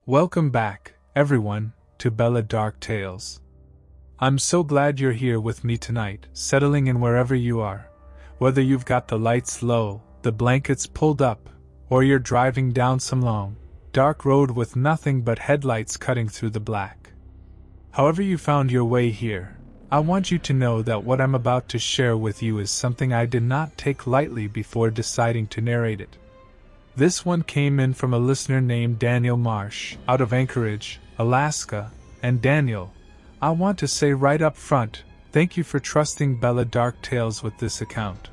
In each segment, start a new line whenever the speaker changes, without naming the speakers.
Welcome back, everyone, to Bella Dark Tales. I'm so glad you're here with me tonight, settling in wherever you are. Whether you've got the lights low, the blankets pulled up, or you're driving down some long, dark road with nothing but headlights cutting through the black. However you found your way here, I want you to know that what I'm about to share with you is something I did not take lightly before deciding to narrate it. This one came in from a listener named Daniel Marsh, out of Anchorage, Alaska, and Daniel, I want to say right up front, thank you for trusting Bella Dark Tales with this account.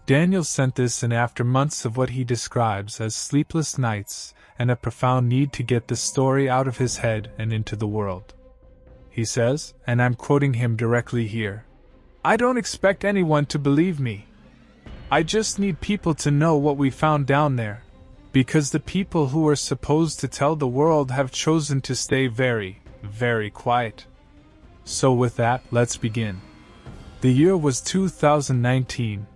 Daniel sent this in after months of what he describes as sleepless nights and a profound need to get the story out of his head and into the world. He says, and I'm quoting him directly here, "I don't expect anyone to believe me. I just need people to know what we found down there, because the people who are supposed to tell the world have chosen to stay very, very quiet." So with that, let's begin. The year was 2019,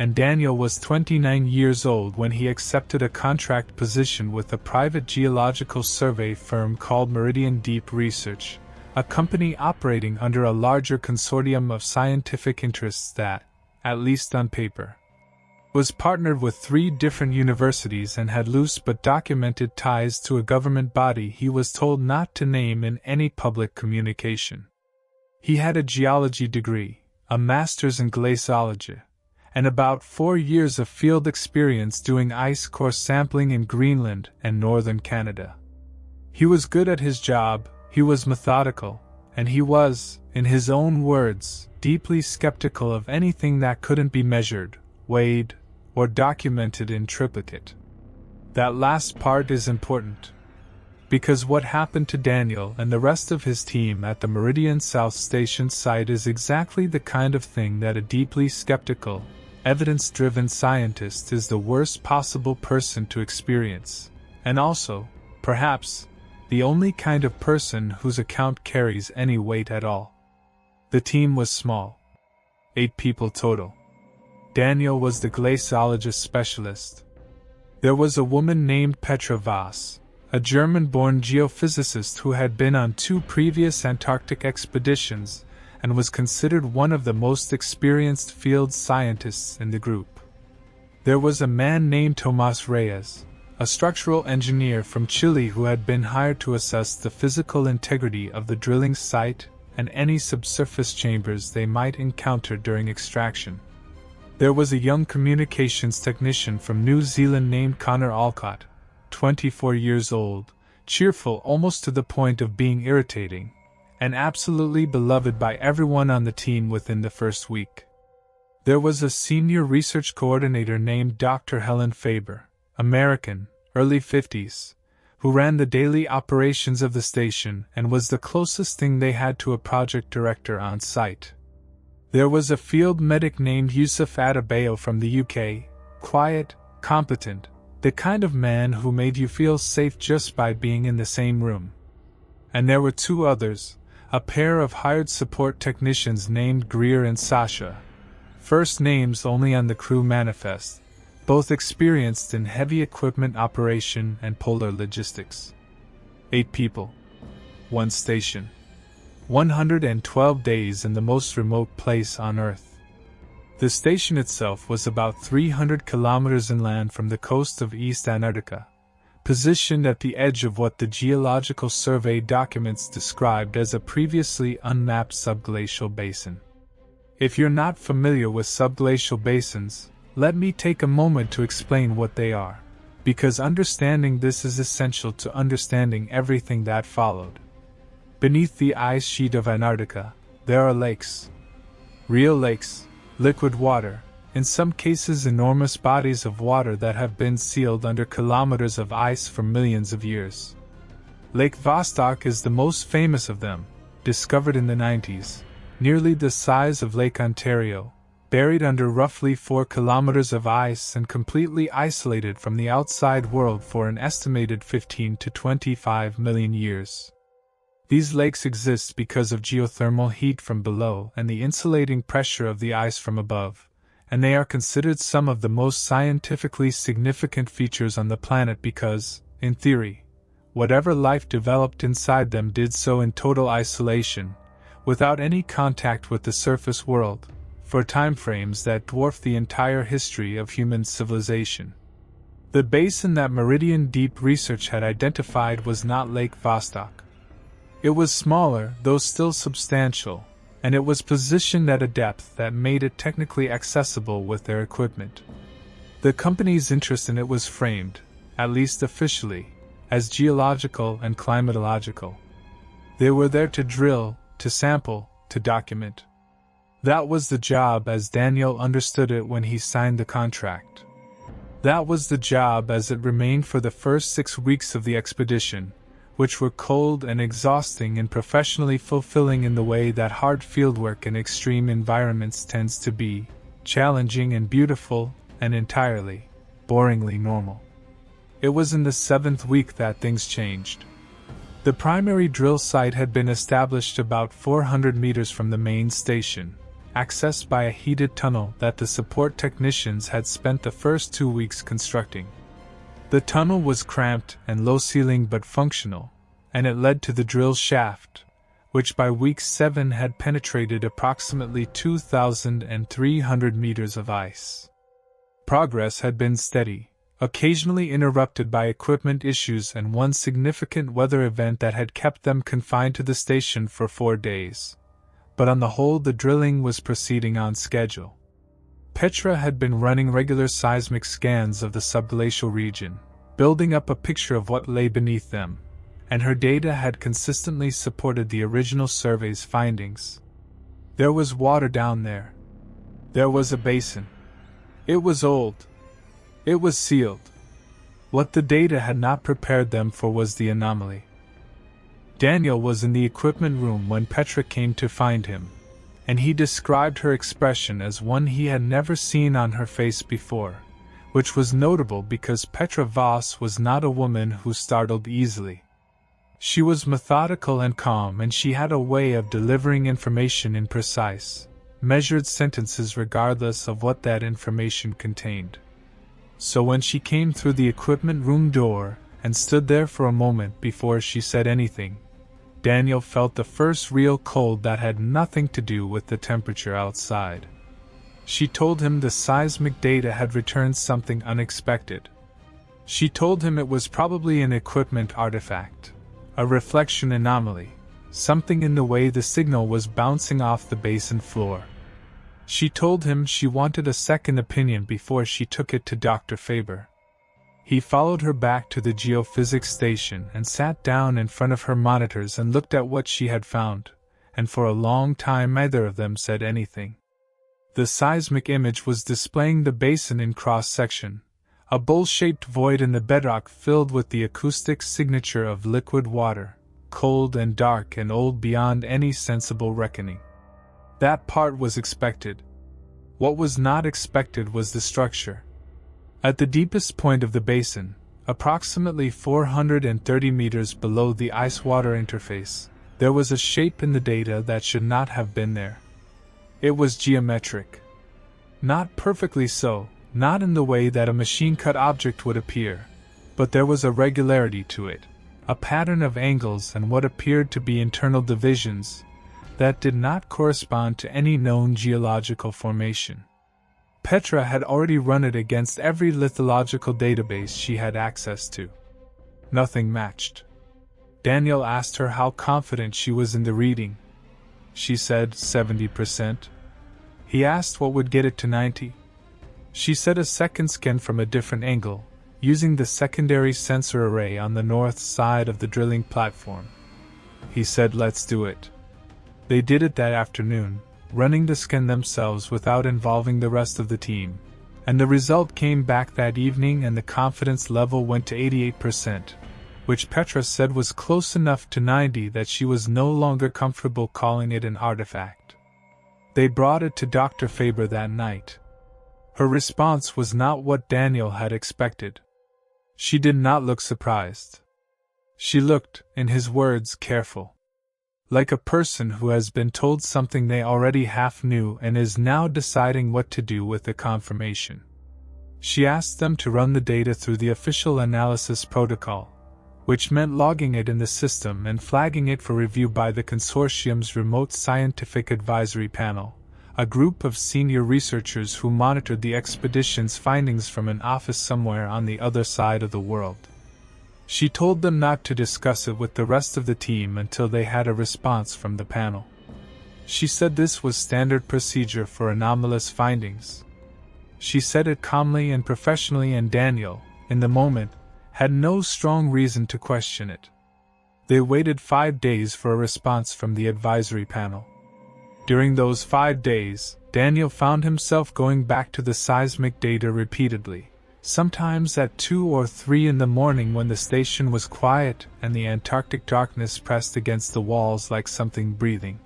and Daniel was 29 years old when he accepted a contract position with a private geological survey firm called Meridian Deep Research, a company operating under a larger consortium of scientific interests that, at least on paper, was partnered with 3 different universities and had loose but documented ties to a government body he was told not to name in any public communication. He had a geology degree, a master's in glaciology, and about 4 years of field experience doing ice core sampling in Greenland and northern Canada. He was good at his job, he was methodical, and he was, in his own words, deeply skeptical of anything that couldn't be measured, weighed, or documented in triplicate. That last part is important, because what happened to Daniel and the rest of his team at the Meridian South Station site is exactly the kind of thing that a deeply skeptical, evidence-driven scientist is the worst possible person to experience, and also, perhaps, the only kind of person whose account carries any weight at all. The team was small. 8 people total. Daniel was the glaciologist specialist. There was a woman named Petra Voss, a German-born geophysicist who had been on 2 previous Antarctic expeditions and was considered one of the most experienced field scientists in the group. There was a man named Tomas Reyes, a structural engineer from Chile who had been hired to assess the physical integrity of the drilling site and any subsurface chambers they might encounter during extraction. There was a young communications technician from New Zealand named Connor Alcott, 24 years old, cheerful almost to the point of being irritating, and absolutely beloved by everyone on the team within the first week. There was a senior research coordinator named Dr. Helen Faber, American, early 50s, who ran the daily operations of the station and was the closest thing they had to a project director on site. There was a field medic named Yusuf Adebayo from the UK, quiet, competent, the kind of man who made you feel safe just by being in the same room. And there were 2 others, a pair of hired support technicians named Greer and Sasha, first names only on the crew manifest, both experienced in heavy equipment operation and polar logistics. 8 people. 1 station. 112 days in the most remote place on Earth. The station itself was about 300 kilometers inland from the coast of East Antarctica, positioned at the edge of what the Geological Survey documents described as a previously unmapped subglacial basin. If you're not familiar with subglacial basins, let me take a moment to explain what they are, because understanding this is essential to understanding everything that followed. Beneath the ice sheet of Antarctica, there are lakes. Real lakes, liquid water, in some cases enormous bodies of water that have been sealed under kilometers of ice for millions of years. Lake Vostok is the most famous of them, discovered in the 90s, nearly the size of Lake Ontario, buried under roughly 4 kilometers of ice and completely isolated from the outside world for an estimated 15 to 25 million years. These lakes exist because of geothermal heat from below and the insulating pressure of the ice from above, and they are considered some of the most scientifically significant features on the planet because, in theory, whatever life developed inside them did so in total isolation, without any contact with the surface world, for timeframes that dwarf the entire history of human civilization. The basin that Meridian Deep Research had identified was not Lake Vostok. It was smaller, though still substantial, and it was positioned at a depth that made it technically accessible with their equipment. The company's interest in it was framed, at least officially, as geological and climatological. They were there to drill, to sample, to document. That was the job as Daniel understood it when he signed the contract. That was the job as it remained for the first 6 weeks of the expedition, which were cold and exhausting and professionally fulfilling in the way that hard fieldwork in extreme environments tends to be, challenging and beautiful, and entirely, boringly normal. It was in the 7th week that things changed. The primary drill site had been established about 400 meters from the main station, accessed by a heated tunnel that the support technicians had spent the first 2 weeks constructing. The tunnel was cramped and low-ceilinged but functional, and it led to the drill shaft, which by week 7 had penetrated approximately 2,300 meters of ice. Progress had been steady, occasionally interrupted by equipment issues and one significant weather event that had kept them confined to the station for 4 days. But on the whole, the drilling was proceeding on schedule. Petra had been running regular seismic scans of the subglacial region, building up a picture of what lay beneath them, and her data had consistently supported the original survey's findings. There was water down there. There was a basin. It was old. It was sealed. What the data had not prepared them for was the anomaly. Daniel was in the equipment room when Petra came to find him, and he described her expression as one he had never seen on her face before, which was notable because Petra Voss was not a woman who startled easily. She was methodical and calm, and she had a way of delivering information in precise, measured sentences regardless of what that information contained. So when she came through the equipment room door and stood there for a moment before she said anything, Daniel felt the first real cold that had nothing to do with the temperature outside. She told him the seismic data had returned something unexpected. She told him it was probably an equipment artifact, a reflection anomaly, something in the way the signal was bouncing off the basin floor. She told him she wanted a second opinion before she took it to Dr. Faber. He followed her back to the geophysics station and sat down in front of her monitors and looked at what she had found, and for a long time neither of them said anything. The seismic image was displaying the basin in cross-section, a bowl-shaped void in the bedrock filled with the acoustic signature of liquid water, cold and dark and old beyond any sensible reckoning. That part was expected. What was not expected was the structure. At the deepest point of the basin, approximately 430 meters below the ice-water interface, there was a shape in the data that should not have been there. It was geometric. Not perfectly so, not in the way that a machine-cut object would appear, but there was a regularity to it, a pattern of angles and what appeared to be internal divisions that did not correspond to any known geological formation. Petra had already run it against every lithological database she had access to. Nothing matched. Daniel asked her how confident she was in the reading. She said 70%. He asked what would get it to 90. She said a second scan from a different angle, using the secondary sensor array on the north side of the drilling platform. He said, "Let's do it." They did it that afternoon, running the scan themselves without involving the rest of the team, and the result came back that evening and the confidence level went to 88%, which Petra said was close enough to 90 that she was no longer comfortable calling it an artifact. They brought it to Dr. Faber that night. Her response was not what Daniel had expected. She did not look surprised. She looked, in his words, careful. Like a person who has been told something they already half knew and is now deciding what to do with the confirmation. She asked them to run the data through the official analysis protocol, which meant logging it in the system and flagging it for review by the consortium's Remote Scientific Advisory Panel, a group of senior researchers who monitored the expedition's findings from an office somewhere on the other side of the world. She told them not to discuss it with the rest of the team until they had a response from the panel. She said this was standard procedure for anomalous findings. She said it calmly and professionally, and Daniel, in the moment, had no strong reason to question it. They waited 5 days for a response from the advisory panel. During those 5 days, Daniel found himself going back to the seismic data repeatedly, sometimes at 2 or 3 in the morning when the station was quiet and the Antarctic darkness pressed against the walls like something breathing.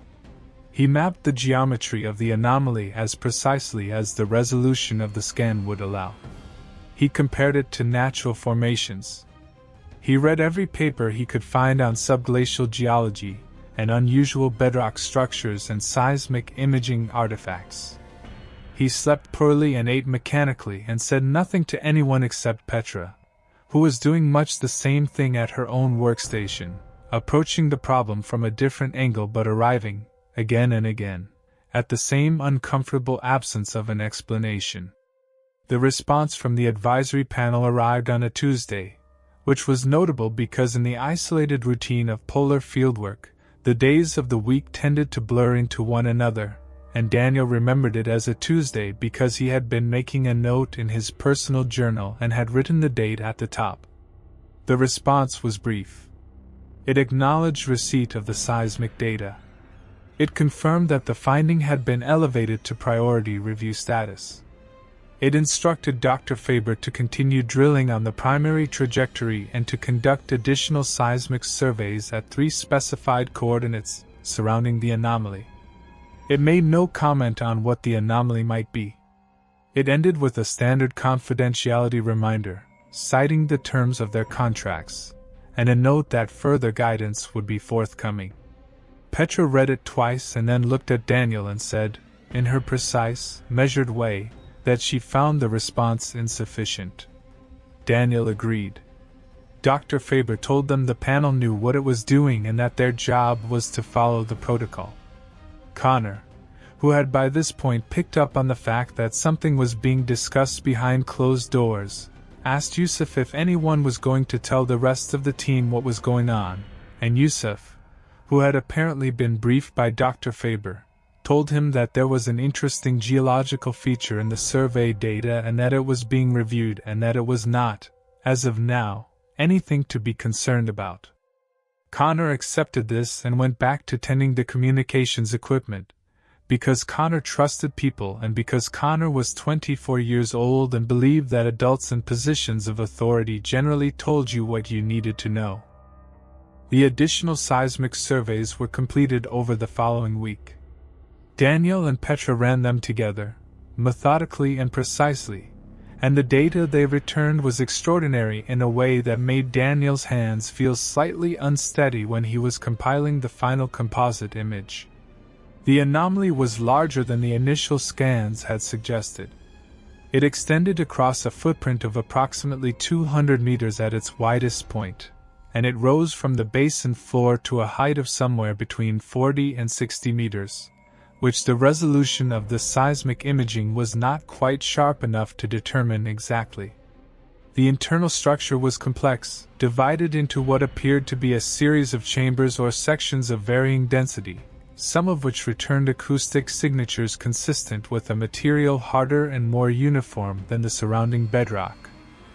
He mapped the geometry of the anomaly as precisely as the resolution of the scan would allow. He compared it to natural formations. He read every paper he could find on subglacial geology and unusual bedrock structures and seismic imaging artifacts. He slept poorly and ate mechanically and said nothing to anyone except Petra, who was doing much the same thing at her own workstation, approaching the problem from a different angle but arriving, again and again, at the same uncomfortable absence of an explanation. The response from the advisory panel arrived on a Tuesday, which was notable because in the isolated routine of polar fieldwork, the days of the week tended to blur into one another, and Daniel remembered it as a Tuesday because he had been making a note in his personal journal and had written the date at the top. The response was brief. It acknowledged receipt of the seismic data. It confirmed that the finding had been elevated to priority review status. It instructed Dr. Faber to continue drilling on the primary trajectory and to conduct additional seismic surveys at 3 specified coordinates surrounding the anomaly. It made no comment on what the anomaly might be. It ended with a standard confidentiality reminder, citing the terms of their contracts, and a note that further guidance would be forthcoming. Petra read it twice and then looked at Daniel and said, in her precise, measured way, that she found the response insufficient. Daniel agreed. Dr. Faber told them the panel knew what it was doing and that their job was to follow the protocol. Connor, who had by this point picked up on the fact that something was being discussed behind closed doors, asked Yusuf if anyone was going to tell the rest of the team what was going on, and Yusuf, who had apparently been briefed by Dr. Faber, told him that there was an interesting geological feature in the survey data and that it was being reviewed and that it was not, as of now, anything to be concerned about. Connor accepted this and went back to tending the communications equipment, because Connor trusted people and because Connor was 24 years old and believed that adults in positions of authority generally told you what you needed to know. The additional seismic surveys were completed over the following week. Daniel and Petra ran them together, methodically and precisely, and the data they returned was extraordinary in a way that made Daniel's hands feel slightly unsteady when he was compiling the final composite image. The anomaly was larger than the initial scans had suggested. It extended across a footprint of approximately 200 meters at its widest point, and it rose from the basin floor to a height of somewhere between 40 and 60 meters. Which the resolution of the seismic imaging was not quite sharp enough to determine exactly. The internal structure was complex, divided into what appeared to be a series of chambers or sections of varying density, some of which returned acoustic signatures consistent with a material harder and more uniform than the surrounding bedrock,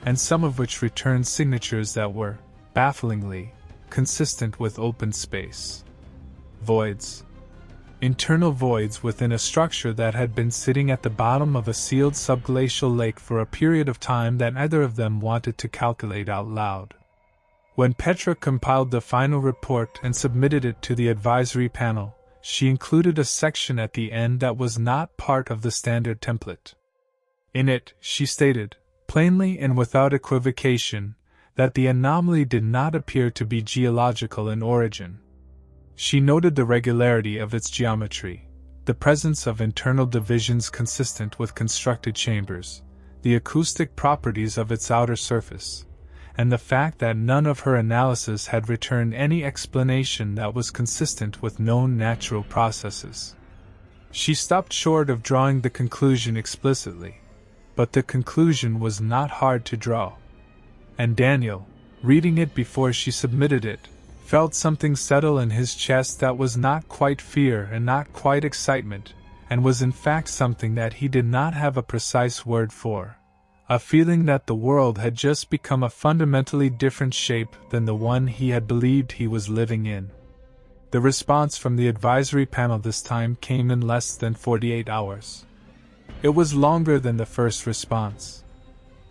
and some of which returned signatures that were, bafflingly, consistent with open space. Voids. Internal voids within a structure that had been sitting at the bottom of a sealed subglacial lake for a period of time that neither of them wanted to calculate out loud. When Petra compiled the final report and submitted it to the advisory panel, she included a section at the end that was not part of the standard template. In it, she stated, plainly and without equivocation, that the anomaly did not appear to be geological in origin. She noted the regularity of its geometry, the presence of internal divisions consistent with constructed chambers, the acoustic properties of its outer surface, and the fact that none of her analysis had returned any explanation that was consistent with known natural processes. She stopped short of drawing the conclusion explicitly, but the conclusion was not hard to draw. And Daniel, reading it before she submitted it, felt something settle in his chest that was not quite fear and not quite excitement, and was in fact something that he did not have a precise word for. A feeling that the world had just become a fundamentally different shape than the one he had believed he was living in. The response from the advisory panel this time came in less than 48 hours. It was longer than the first response.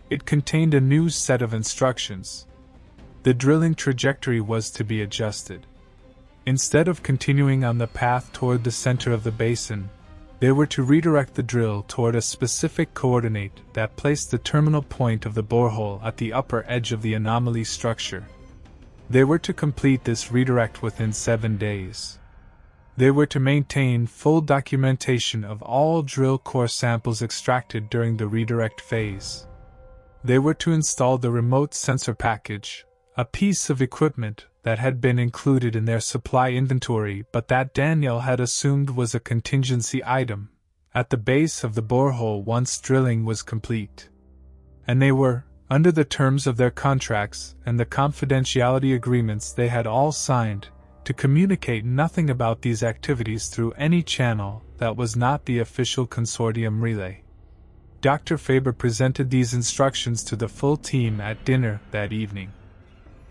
It contained a new set of instructions. The drilling trajectory was to be adjusted. Instead of continuing on the path toward the center of the basin, they were to redirect the drill toward a specific coordinate that placed the terminal point of the borehole at the upper edge of the anomaly structure. They were to complete this redirect within 7 days. They were to maintain full documentation of all drill core samples extracted during the redirect phase. They were to install the remote sensor package, a piece of equipment that had been included in their supply inventory but that Daniel had assumed was a contingency item, at the base of the borehole once drilling was complete. And they were, under the terms of their contracts and the confidentiality agreements they had all signed, to communicate nothing about these activities through any channel that was not the official consortium relay. Dr. Faber presented these instructions to the full team at dinner that evening.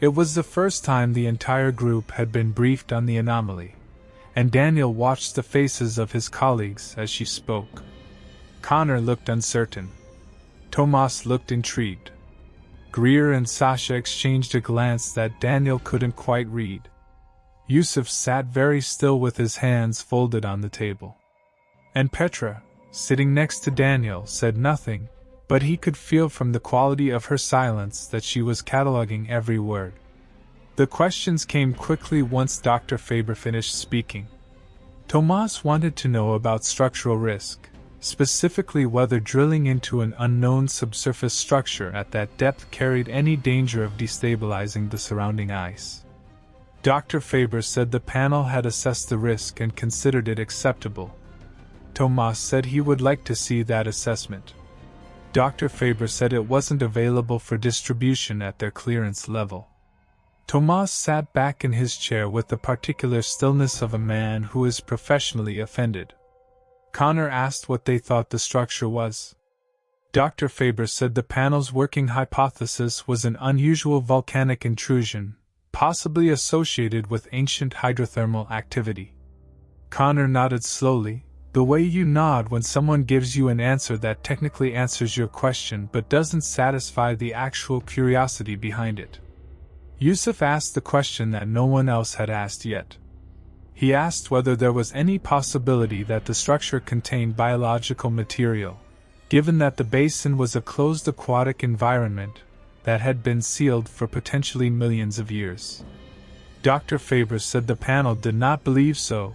It was the first time the entire group had been briefed on the anomaly, and Daniel watched the faces of his colleagues as she spoke. Connor looked uncertain. Tomas looked intrigued. Greer and Sasha exchanged a glance that Daniel couldn't quite read. Yusuf sat very still with his hands folded on the table. And Petra, sitting next to Daniel, said nothing, but he could feel from the quality of her silence that she was cataloging every word. The questions came quickly once Dr. Faber finished speaking. Tomas wanted to know about structural risk, specifically whether drilling into an unknown subsurface structure at that depth carried any danger of destabilizing the surrounding ice. Dr. Faber said the panel had assessed the risk and considered it acceptable. Tomas said he would like to see that assessment. Dr. Faber said it wasn't available for distribution at their clearance level. Tomas sat back in his chair with the particular stillness of a man who is professionally offended. Connor asked what they thought the structure was. Dr. Faber said the panel's working hypothesis was an unusual volcanic intrusion, possibly associated with ancient hydrothermal activity. Connor nodded slowly, the way you nod when someone gives you an answer that technically answers your question but doesn't satisfy the actual curiosity behind it. Yusuf asked the question that no one else had asked yet. He asked whether there was any possibility that the structure contained biological material, given that the basin was a closed aquatic environment that had been sealed for potentially millions of years. Dr. Faber said the panel did not believe so,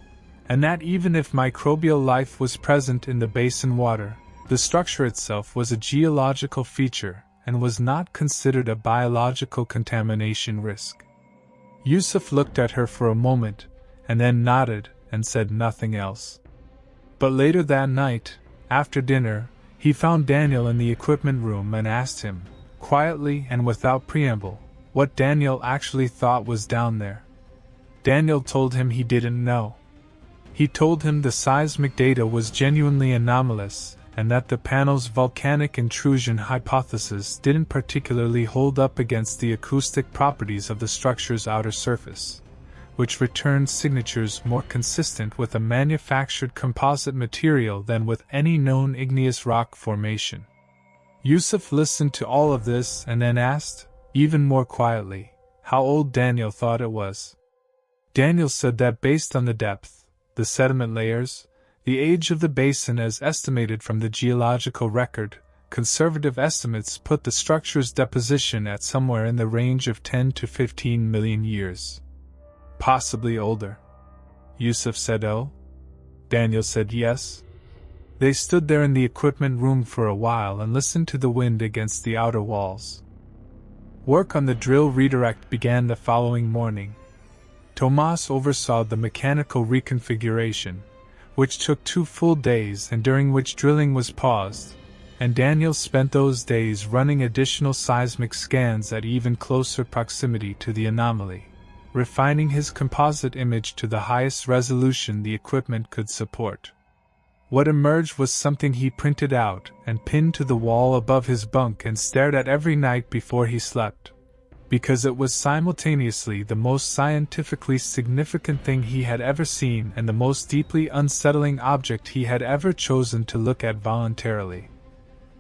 and that even if microbial life was present in the basin water, the structure itself was a geological feature and was not considered a biological contamination risk. Yusuf looked at her for a moment, and then nodded and said nothing else. But later that night, after dinner, he found Daniel in the equipment room and asked him, quietly and without preamble, what Daniel actually thought was down there. Daniel told him he didn't know. He told him the seismic data was genuinely anomalous, and that the panel's volcanic intrusion hypothesis didn't particularly hold up against the acoustic properties of the structure's outer surface, which returned signatures more consistent with a manufactured composite material than with any known igneous rock formation. Yusuf listened to all of this and then asked, even more quietly, how old Daniel thought it was. Daniel said that based on the depth, the sediment layers, the age of the basin as estimated from the geological record, conservative estimates put the structure's deposition at somewhere in the range of 10 to 15 million years. Possibly older. Yusuf said oh. Daniel said yes. They stood there in the equipment room for a while and listened to the wind against the outer walls. Work on the drill redirect began the following morning. Tomas oversaw the mechanical reconfiguration, which took 2 full days and during which drilling was paused, and Daniel spent those days running additional seismic scans at even closer proximity to the anomaly, refining his composite image to the highest resolution the equipment could support. What emerged was something he printed out and pinned to the wall above his bunk and stared at every night before he slept, because it was simultaneously the most scientifically significant thing he had ever seen and the most deeply unsettling object he had ever chosen to look at voluntarily.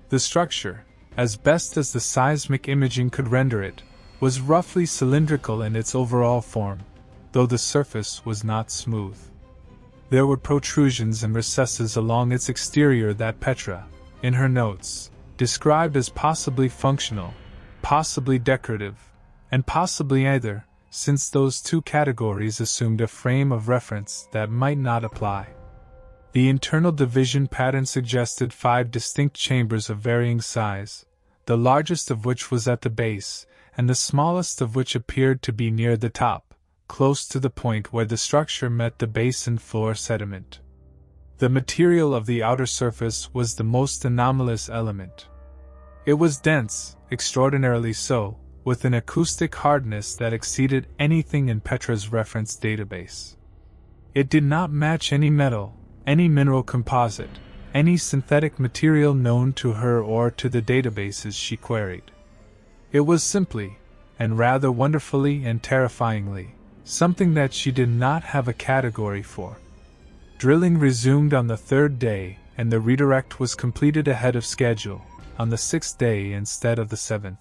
The structure, as best as the seismic imaging could render it, was roughly cylindrical in its overall form, though the surface was not smooth. There were protrusions and recesses along its exterior that Petra, in her notes, described as possibly functional, possibly decorative, and possibly either, since those 2 categories assumed a frame of reference that might not apply. The internal division pattern suggested 5 distinct chambers of varying size, the largest of which was at the base, and the smallest of which appeared to be near the top, close to the point where the structure met the basin floor sediment. The material of the outer surface was the most anomalous element. It was dense, extraordinarily so, with an acoustic hardness that exceeded anything in Petra's reference database. It did not match any metal, any mineral composite, any synthetic material known to her or to the databases she queried. It was simply, and rather wonderfully and terrifyingly, something that she did not have a category for. Drilling resumed on the 3rd day, and the redirect was completed ahead of schedule, on the 6th day instead of the 7th.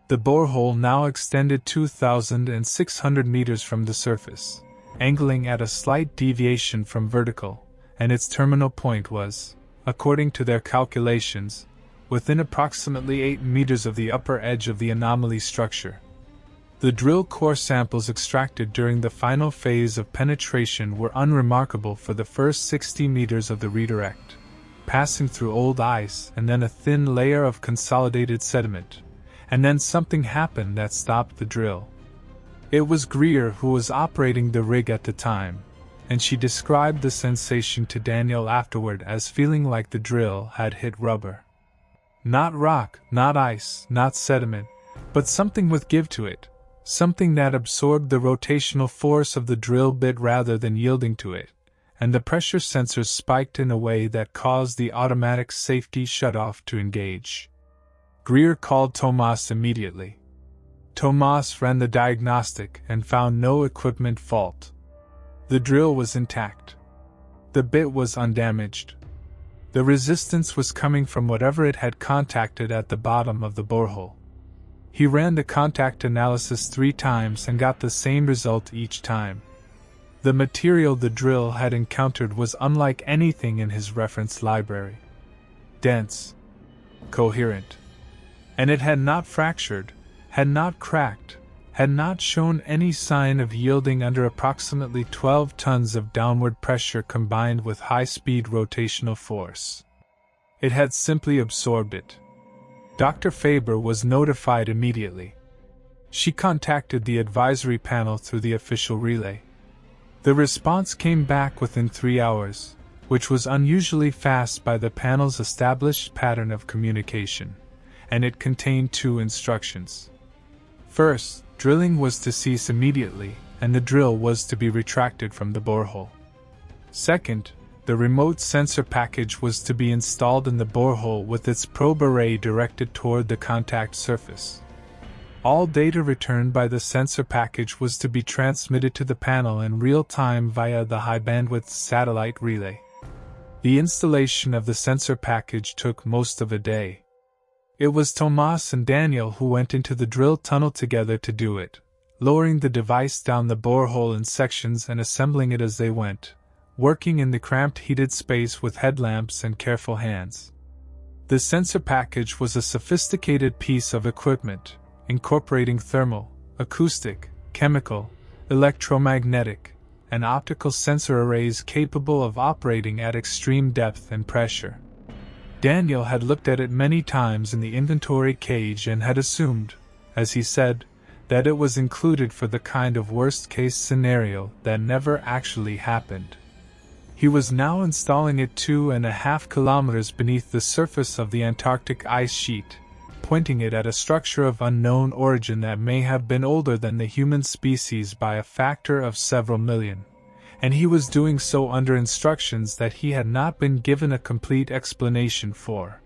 The borehole now extended 2,600 meters from the surface, angling at a slight deviation from vertical, and its terminal point was, according to their calculations, within approximately 8 meters of the upper edge of the anomaly structure. The drill core samples extracted during the final phase of penetration were unremarkable for the first 60 meters of the redirect, passing through old ice and then a thin layer of consolidated sediment. And then something happened that stopped the drill. It was Greer who was operating the rig at the time, and she described the sensation to Daniel afterward as feeling like the drill had hit rubber. Not rock, not ice, not sediment, but something with give to it, something that absorbed the rotational force of the drill bit rather than yielding to it, and the pressure sensors spiked in a way that caused the automatic safety shutoff to engage. Greer called Tomas immediately. Tomas ran the diagnostic and found no equipment fault. The drill was intact. The bit was undamaged. The resistance was coming from whatever it had contacted at the bottom of the borehole. He ran the contact analysis 3 times and got the same result each time. The material the drill had encountered was unlike anything in his reference library. Dense. Coherent. And it had not fractured, had not cracked, had not shown any sign of yielding under approximately 12 tons of downward pressure combined with high-speed rotational force. It had simply absorbed it. Dr. Faber was notified immediately. She contacted the advisory panel through the official relay. The response came back within 3 hours, which was unusually fast by the panel's established pattern of communication, and it contained 2 instructions. First, drilling was to cease immediately, and the drill was to be retracted from the borehole. Second, the remote sensor package was to be installed in the borehole with its probe array directed toward the contact surface. All data returned by the sensor package was to be transmitted to the panel in real time via the high-bandwidth satellite relay. The installation of the sensor package took most of a day. It was Tomas and Daniel who went into the drill tunnel together to do it, lowering the device down the borehole in sections and assembling it as they went, working in the cramped heated space with headlamps and careful hands. The sensor package was a sophisticated piece of equipment, incorporating thermal, acoustic, chemical, electromagnetic, and optical sensor arrays capable of operating at extreme depth and pressure. Daniel had looked at it many times in the inventory cage and had assumed, as he said, that it was included for the kind of worst-case scenario that never actually happened. He was now installing it 2.5 kilometers beneath the surface of the Antarctic ice sheet, pointing it at a structure of unknown origin that may have been older than the human species by a factor of several million, and he was doing so under instructions that he had not been given a complete explanation for.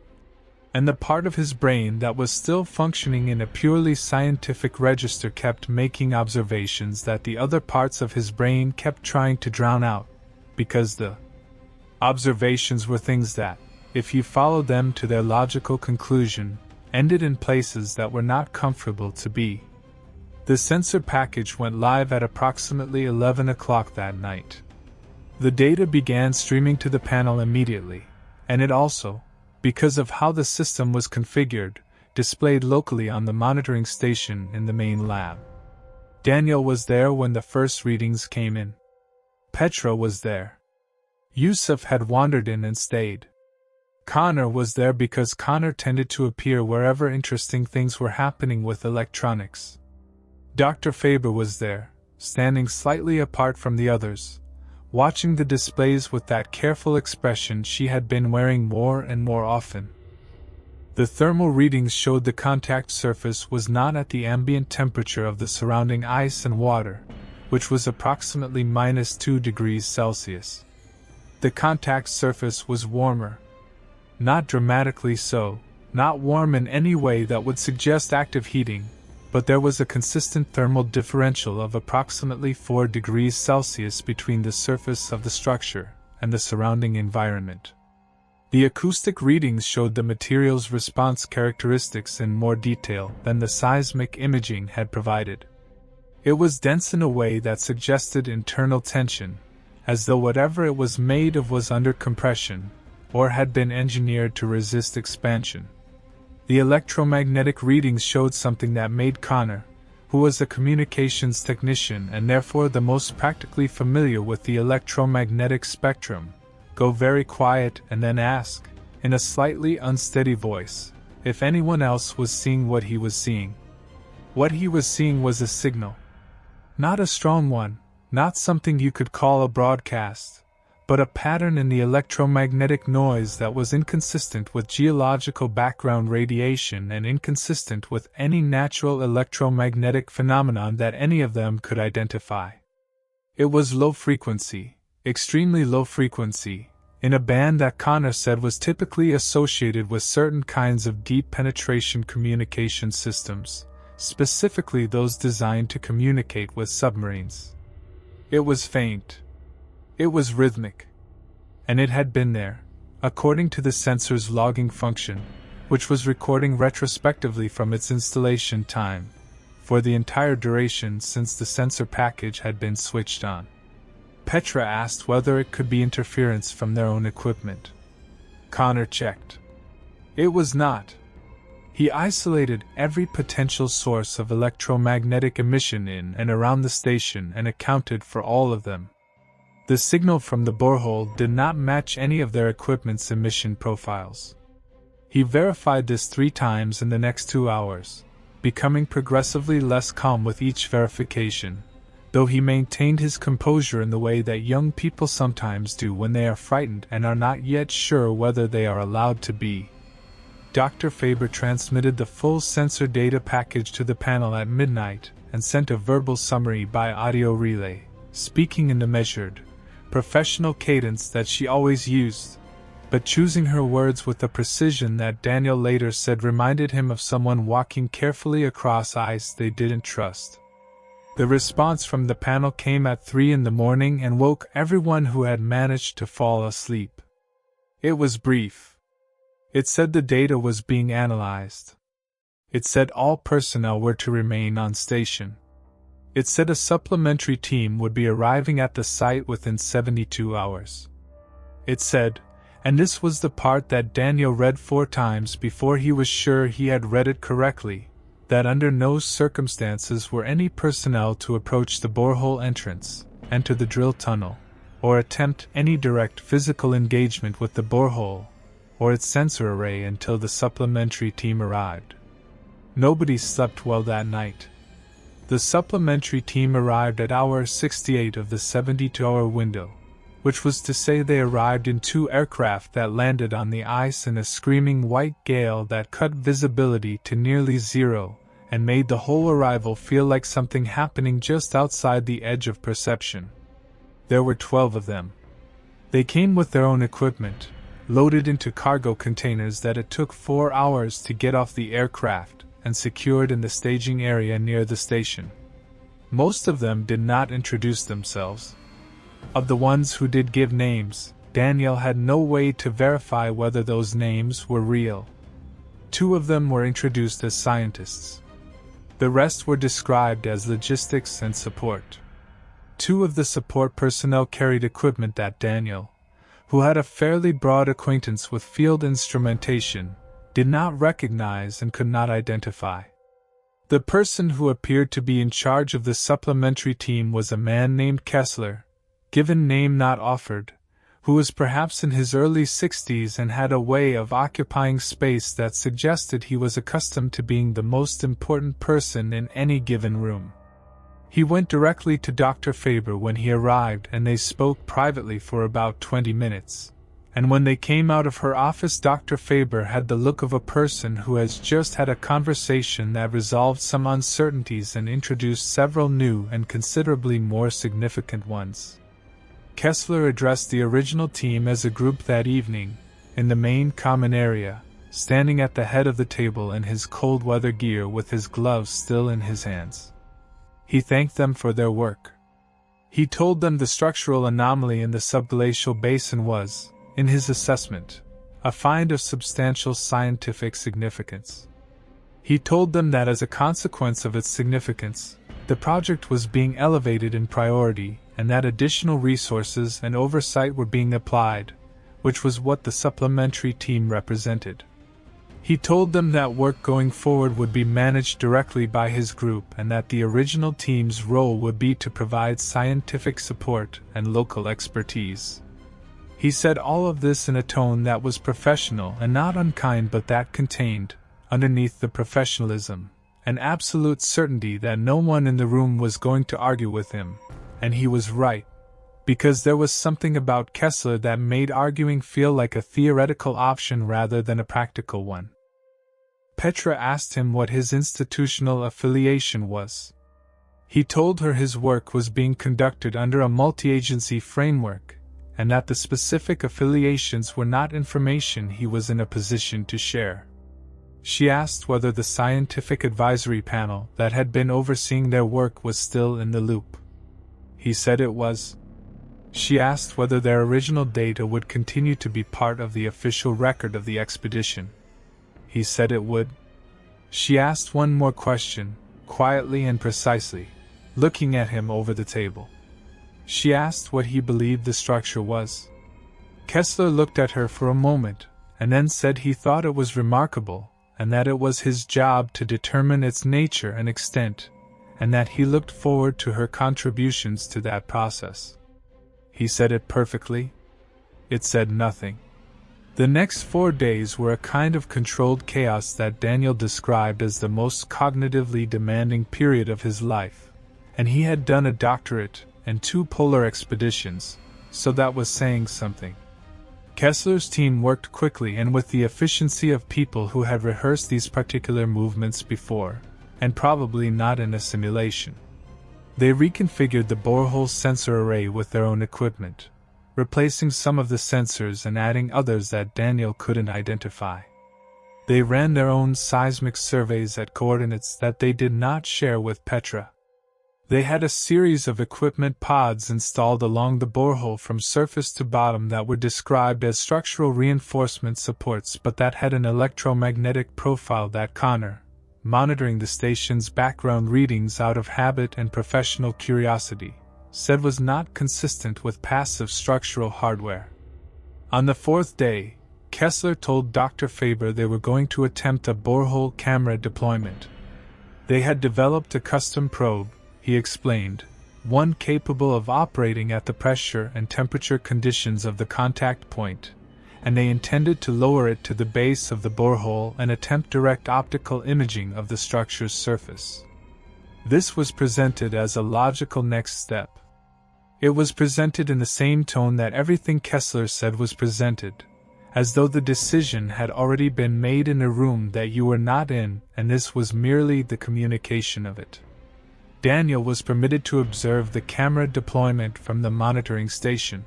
And the part of his brain that was still functioning in a purely scientific register kept making observations that the other parts of his brain kept trying to drown out, because the observations were things that, if you followed them to their logical conclusion, ended in places that were not comfortable to be. The sensor package went live at approximately 11 o'clock that night. The data began streaming to the panel immediately, and it also, because of how the system was configured, displayed locally on the monitoring station in the main lab. Daniel was there when the first readings came in. Petra was there. Yusuf had wandered in and stayed. Connor was there because Connor tended to appear wherever interesting things were happening with electronics. Dr. Faber was there, standing slightly apart from the others, watching the displays with that careful expression she had been wearing more and more often. The thermal readings showed the contact surface was not at the ambient temperature of the surrounding ice and water, which was approximately -2 degrees Celsius. The contact surface was warmer. Not dramatically so, not warm in any way that would suggest active heating, but there was a consistent thermal differential of approximately 4 degrees Celsius between the surface of the structure and the surrounding environment. The acoustic readings showed the material's response characteristics in more detail than the seismic imaging had provided. It was dense in a way that suggested internal tension, as though whatever it was made of was under compression, or had been engineered to resist expansion. The electromagnetic readings showed something that made Connor, who was a communications technician and therefore the most practically familiar with the electromagnetic spectrum, go very quiet and then ask, in a slightly unsteady voice, if anyone else was seeing what he was seeing. What he was seeing was a signal. Not a strong one, not something you could call a broadcast, but a pattern in the electromagnetic noise that was inconsistent with geological background radiation and inconsistent with any natural electromagnetic phenomenon that any of them could identify. It was low frequency, extremely low frequency, in a band that Connor said was typically associated with certain kinds of deep penetration communication systems, specifically those designed to communicate with submarines. It was faint. It was rhythmic. And it had been there, according to the sensor's logging function, which was recording retrospectively from its installation time, for the entire duration since the sensor package had been switched on. Petra asked whether it could be interference from their own equipment. Connor checked. It was not. He isolated every potential source of electromagnetic emission in and around the station and accounted for all of them. The signal from the borehole did not match any of their equipment's emission profiles. He verified this 3 times in the next 2 hours, becoming progressively less calm with each verification, though he maintained his composure in the way that young people sometimes do when they are frightened and are not yet sure whether they are allowed to be. Dr. Faber transmitted the full sensor data package to the panel at midnight and sent a verbal summary by audio relay, speaking in the measured, professional cadence that she always used, but choosing her words with a precision that Daniel later said reminded him of someone walking carefully across ice they didn't trust. The response from the panel came at 3 in the morning and woke everyone who had managed to fall asleep. It was brief. It said the data was being analyzed. It said all personnel were to remain on station. It said a supplementary team would be arriving at the site within 72 hours. It said, and this was the part that Daniel read 4 times before he was sure he had read it correctly, that under no circumstances were any personnel to approach the borehole entrance, enter the drill tunnel, or attempt any direct physical engagement with the borehole or its sensor array until the supplementary team arrived. Nobody slept well that night. The supplementary team arrived at hour 68 of the 72-hour window, which was to say they arrived in 2 aircraft that landed on the ice in a screaming white gale that cut visibility to nearly zero and made the whole arrival feel like something happening just outside the edge of perception. There were 12 of them. They came with their own equipment, loaded into cargo containers that it took 4 hours to get off the aircraft and secured in the staging area near the station. Most of them did not introduce themselves. Of the ones who did give names, Daniel had no way to verify whether those names were real. 2 of them were introduced as scientists. The rest were described as logistics and support. 2 of the support personnel carried equipment that Daniel, who had a fairly broad acquaintance with field instrumentation, did not recognize and could not identify. The person who appeared to be in charge of the supplementary team was a man named Kessler, given name not offered, who was perhaps in his early 60s and had a way of occupying space that suggested he was accustomed to being the most important person in any given room. He went directly to Dr. Faber when he arrived and they spoke privately for about 20 minutes. And when they came out of her office, Dr. Faber had the look of a person who has just had a conversation that resolved some uncertainties and introduced several new and considerably more significant ones. Kessler addressed the original team as a group that evening, in the main common area, standing at the head of the table in his cold weather gear with his gloves still in his hands. He thanked them for their work. He told them the structural anomaly in the subglacial basin was, in his assessment, a find of substantial scientific significance. He told them that as a consequence of its significance, the project was being elevated in priority and that additional resources and oversight were being applied, which was what the supplementary team represented. He told them that work going forward would be managed directly by his group and that the original team's role would be to provide scientific support and local expertise. He said all of this in a tone that was professional and not unkind, but that contained, underneath the professionalism, an absolute certainty that no one in the room was going to argue with him, and he was right, because there was something about Kessler that made arguing feel like a theoretical option rather than a practical one. Petra asked him what his institutional affiliation was. He told her his work was being conducted under a multi-agency framework, and that the specific affiliations were not information he was in a position to share. She asked whether the scientific advisory panel that had been overseeing their work was still in the loop. He said it was. She asked whether their original data would continue to be part of the official record of the expedition. He said it would. She asked one more question, quietly and precisely, looking at him over the table. She asked what he believed the structure was. Kessler looked at her for a moment, and then said he thought it was remarkable, and that it was his job to determine its nature and extent, and that he looked forward to her contributions to that process. He said it perfectly. It said nothing. The next 4 days were a kind of controlled chaos that Daniel described as the most cognitively demanding period of his life, and he had done a doctorate and 2 polar expeditions, so that was saying something. Kessler's team worked quickly and with the efficiency of people who had rehearsed these particular movements before, and probably not in a simulation. They reconfigured the borehole sensor array with their own equipment, replacing some of the sensors and adding others that Daniel couldn't identify. They ran their own seismic surveys at coordinates that they did not share with Petra. They had a series of equipment pods installed along the borehole from surface to bottom that were described as structural reinforcement supports, but that had an electromagnetic profile that Connor, monitoring the station's background readings out of habit and professional curiosity, said was not consistent with passive structural hardware. On the 4th day, Kessler told Dr. Faber they were going to attempt a borehole camera deployment. They had developed a custom probe, he explained, one capable of operating at the pressure and temperature conditions of the contact point, and they intended to lower it to the base of the borehole and attempt direct optical imaging of the structure's surface. This was presented as a logical next step. It was presented in the same tone that everything Kessler said was presented, as though the decision had already been made in a room that you were not in, and this was merely the communication of it. Daniel was permitted to observe the camera deployment from the monitoring station.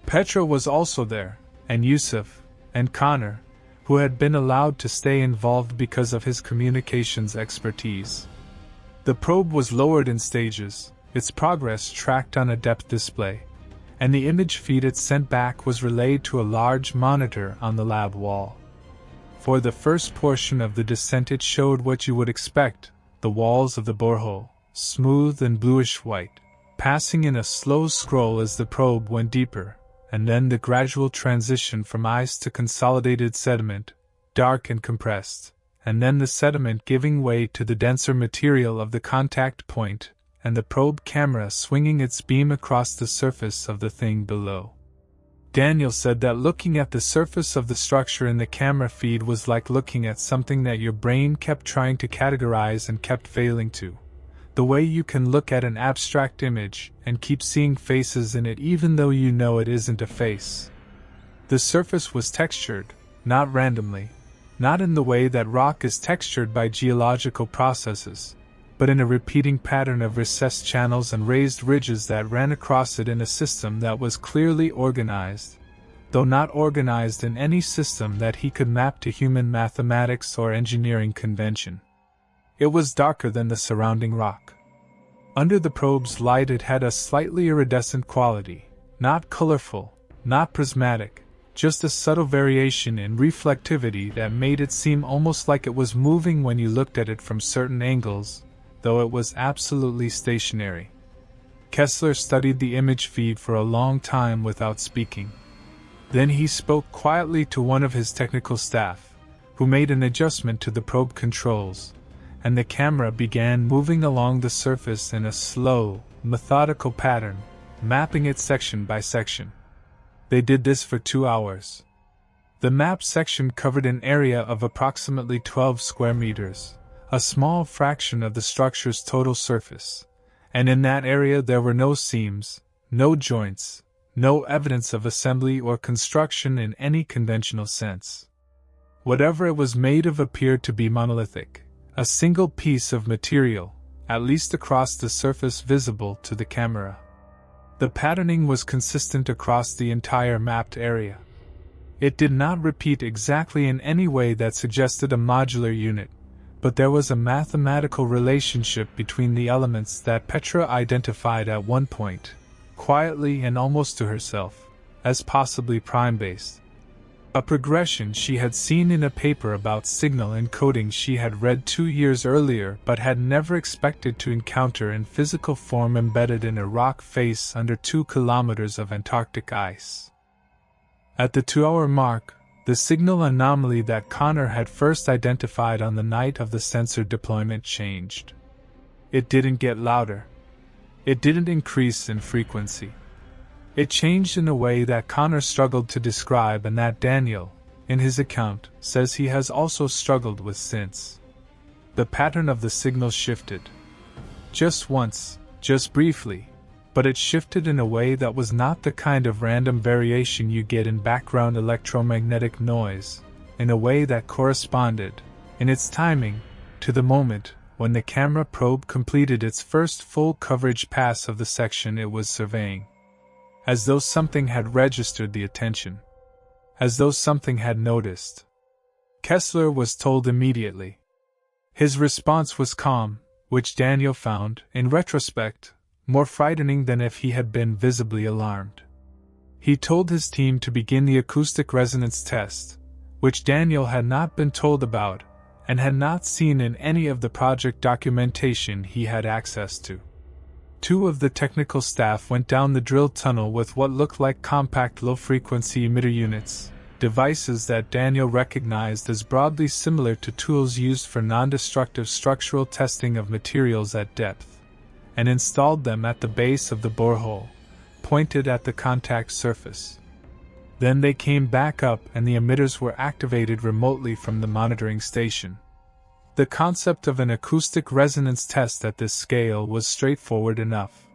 Petra was also there, and Yusuf, and Connor, who had been allowed to stay involved because of his communications expertise. The probe was lowered in stages, its progress tracked on a depth display, and the image feed it sent back was relayed to a large monitor on the lab wall. For the first portion of the descent it showed what you would expect, the walls of the borehole, smooth and bluish-white, passing in a slow scroll as the probe went deeper, and then the gradual transition from ice to consolidated sediment, dark and compressed, and then the sediment giving way to the denser material of the contact point, and the probe camera swinging its beam across the surface of the thing below. Daniel said that looking at the surface of the structure in the camera feed was like looking at something that your brain kept trying to categorize and kept failing to. The way you can look at an abstract image and keep seeing faces in it even though you know it isn't a face. The surface was textured, not randomly, not in the way that rock is textured by geological processes, but in a repeating pattern of recessed channels and raised ridges that ran across it in a system that was clearly organized, though not organized in any system that he could map to human mathematics or engineering convention. It was darker than the surrounding rock. Under the probe's light it had a slightly iridescent quality, not colorful, not prismatic, just a subtle variation in reflectivity that made it seem almost like it was moving when you looked at it from certain angles, though it was absolutely stationary. Kessler studied the image feed for a long time without speaking. Then he spoke quietly to one of his technical staff, who made an adjustment to the probe controls, and the camera began moving along the surface in a slow, methodical pattern, mapping it section by section. They did this for 2 hours. The map section covered an area of approximately 12 square meters, a small fraction of the structure's total surface, and in that area there were no seams, no joints, no evidence of assembly or construction in any conventional sense. Whatever it was made of appeared to be monolithic, a single piece of material, at least across the surface visible to the camera. The patterning was consistent across the entire mapped area. It did not repeat exactly in any way that suggested a modular unit, but there was a mathematical relationship between the elements that Petra identified at one point, quietly and almost to herself, as possibly prime-based. A progression she had seen in a paper about signal encoding she had read 2 years earlier but had never expected to encounter in physical form embedded in a rock face under 2 kilometers of Antarctic ice. At the 2-hour mark, the signal anomaly that Connor had first identified on the night of the sensor deployment changed. It didn't get louder. It didn't increase in frequency. It changed in a way that Connor struggled to describe and that Daniel, in his account, says he has also struggled with since. The pattern of the signal shifted. Just once, just briefly, but it shifted in a way that was not the kind of random variation you get in background electromagnetic noise, in a way that corresponded, in its timing, to the moment when the camera probe completed its first full coverage pass of the section it was surveying. As though something had registered the attention. As though something had noticed. Kessler was told immediately. His response was calm, which Daniel found, in retrospect, more frightening than if he had been visibly alarmed. He told his team to begin the acoustic resonance test, which Daniel had not been told about, and had not seen in any of the project documentation he had access to. 2 of the technical staff went down the drill tunnel with what looked like compact low-frequency emitter units, devices that Daniel recognized as broadly similar to tools used for non-destructive structural testing of materials at depth, and installed them at the base of the borehole, pointed at the contact surface. Then they came back up and the emitters were activated remotely from the monitoring station. The concept of an acoustic resonance test at this scale was straightforward enough.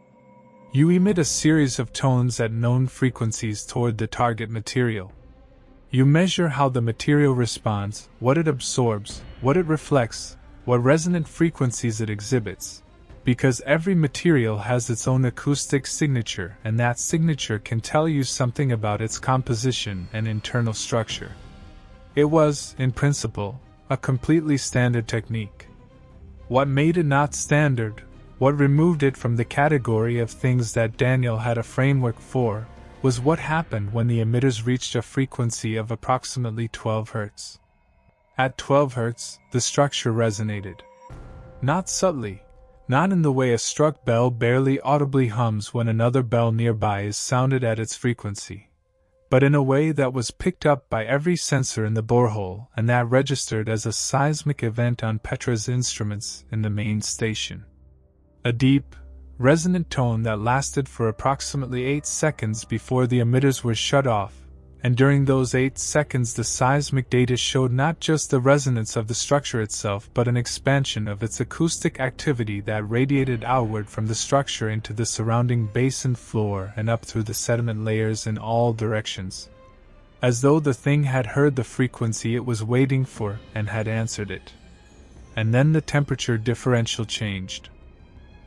You emit a series of tones at known frequencies toward the target material. You measure how the material responds, what it absorbs, what it reflects, what resonant frequencies it exhibits, because every material has its own acoustic signature, and that signature can tell you something about its composition and internal structure. It was, in principle, a completely standard technique. What made it not standard, what removed it from the category of things that Daniel had a framework for, was what happened when the emitters reached a frequency of approximately 12 Hz. At 12 Hz, the structure resonated. Not subtly, not in the way a struck bell barely audibly hums when another bell nearby is sounded at its frequency, but in a way that was picked up by every sensor in the borehole and that registered as a seismic event on Petra's instruments in the main station. A deep, resonant tone that lasted for approximately 8 seconds before the emitters were shut off, and during those 8 seconds the seismic data showed not just the resonance of the structure itself but an expansion of its acoustic activity that radiated outward from the structure into the surrounding basin floor and up through the sediment layers in all directions. As though the thing had heard the frequency it was waiting for and had answered it. And then the temperature differential changed.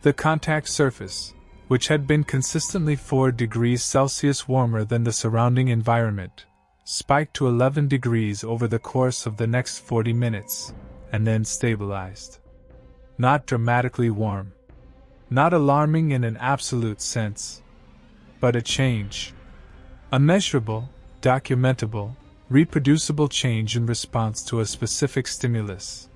The contact surface, which had been consistently 4 degrees Celsius warmer than the surrounding environment, spiked to 11 degrees over the course of the next 40 minutes, and then stabilized. Not dramatically warm. Not alarming in an absolute sense. But a change. A measurable, documentable, reproducible change in response to a specific stimulus.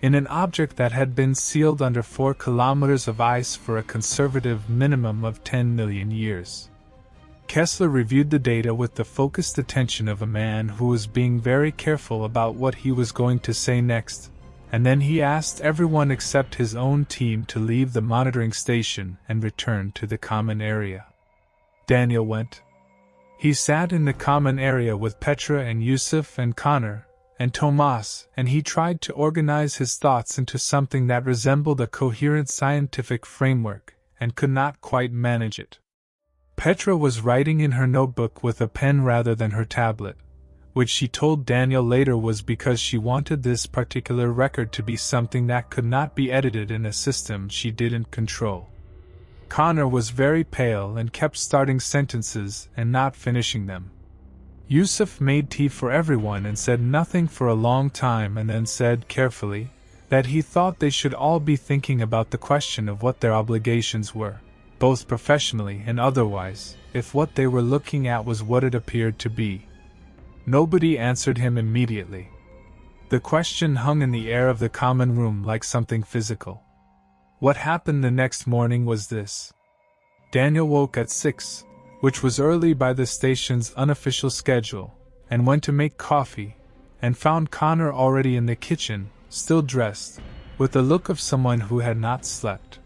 In an object that had been sealed under 4 kilometers of ice for a conservative minimum of 10 million years. Kessler reviewed the data with the focused attention of a man who was being very careful about what he was going to say next, and then he asked everyone except his own team to leave the monitoring station and return to the common area. Daniel went. He sat in the common area with Petra and Yusuf and Connor and Tomas, and he tried to organize his thoughts into something that resembled a coherent scientific framework, and could not quite manage it. Petra was writing in her notebook with a pen rather than her tablet, which she told Daniel later was because she wanted this particular record to be something that could not be edited in a system she didn't control. Connor was very pale and kept starting sentences and not finishing them. Yusuf made tea for everyone and said nothing for a long time and then said carefully that he thought they should all be thinking about the question of what their obligations were, both professionally and otherwise, if what they were looking at was what it appeared to be. Nobody answered him immediately. The question hung in the air of the common room like something physical. What happened the next morning was this. Daniel woke at 6, which was early by the station's unofficial schedule, and went to make coffee, and found Connor already in the kitchen, still dressed, with the look of someone who had not slept.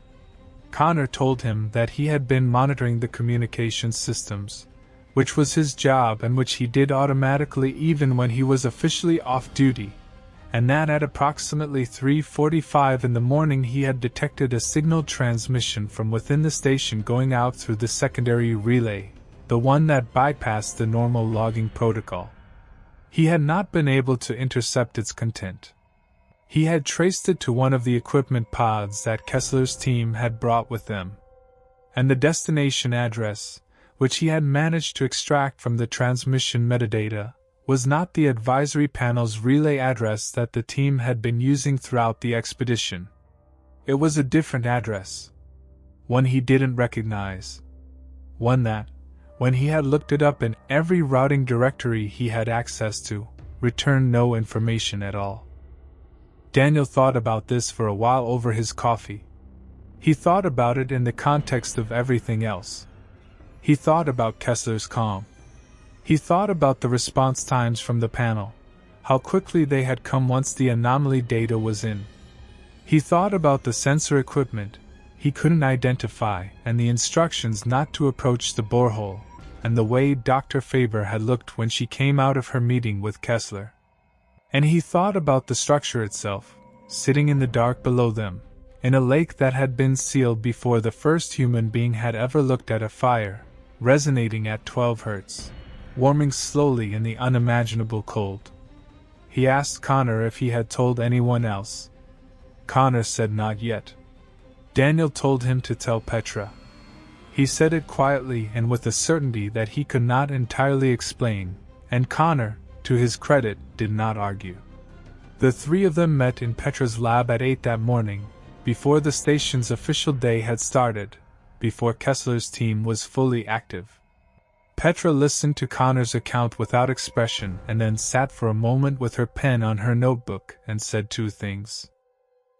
Connor told him that he had been monitoring the communications systems, which was his job and which he did automatically even when he was officially off duty, and that at approximately 3:45 in the morning he had detected a signal transmission from within the station going out through the secondary relay, the one that bypassed the normal logging protocol. He had not been able to intercept its content. He had traced it to one of the equipment pods that Kessler's team had brought with them, and the destination address, which he had managed to extract from the transmission metadata, was not the advisory panel's relay address that the team had been using throughout the expedition. It was a different address. One he didn't recognize. One that, when he had looked it up in every routing directory he had access to, returned no information at all. Daniel thought about this for a while over his coffee. He thought about it in the context of everything else. He thought about Kessler's calm. He thought about the response times from the panel, how quickly they had come once the anomaly data was in. He thought about the sensor equipment he couldn't identify and the instructions not to approach the borehole, and the way Dr. Faber had looked when she came out of her meeting with Kessler. And he thought about the structure itself, sitting in the dark below them, in a lake that had been sealed before the first human being had ever looked at a fire, resonating at 12 hertz, warming slowly in the unimaginable cold. He asked Connor if he had told anyone else. Connor said not yet. Daniel told him to tell Petra. He said it quietly and with a certainty that he could not entirely explain, and Connor, to his credit, did not argue. The three of them met in Petra's lab at 8 that morning, before the station's official day had started, before Kessler's team was fully active. Petra listened to Connor's account without expression and then sat for a moment with her pen on her notebook and said two things.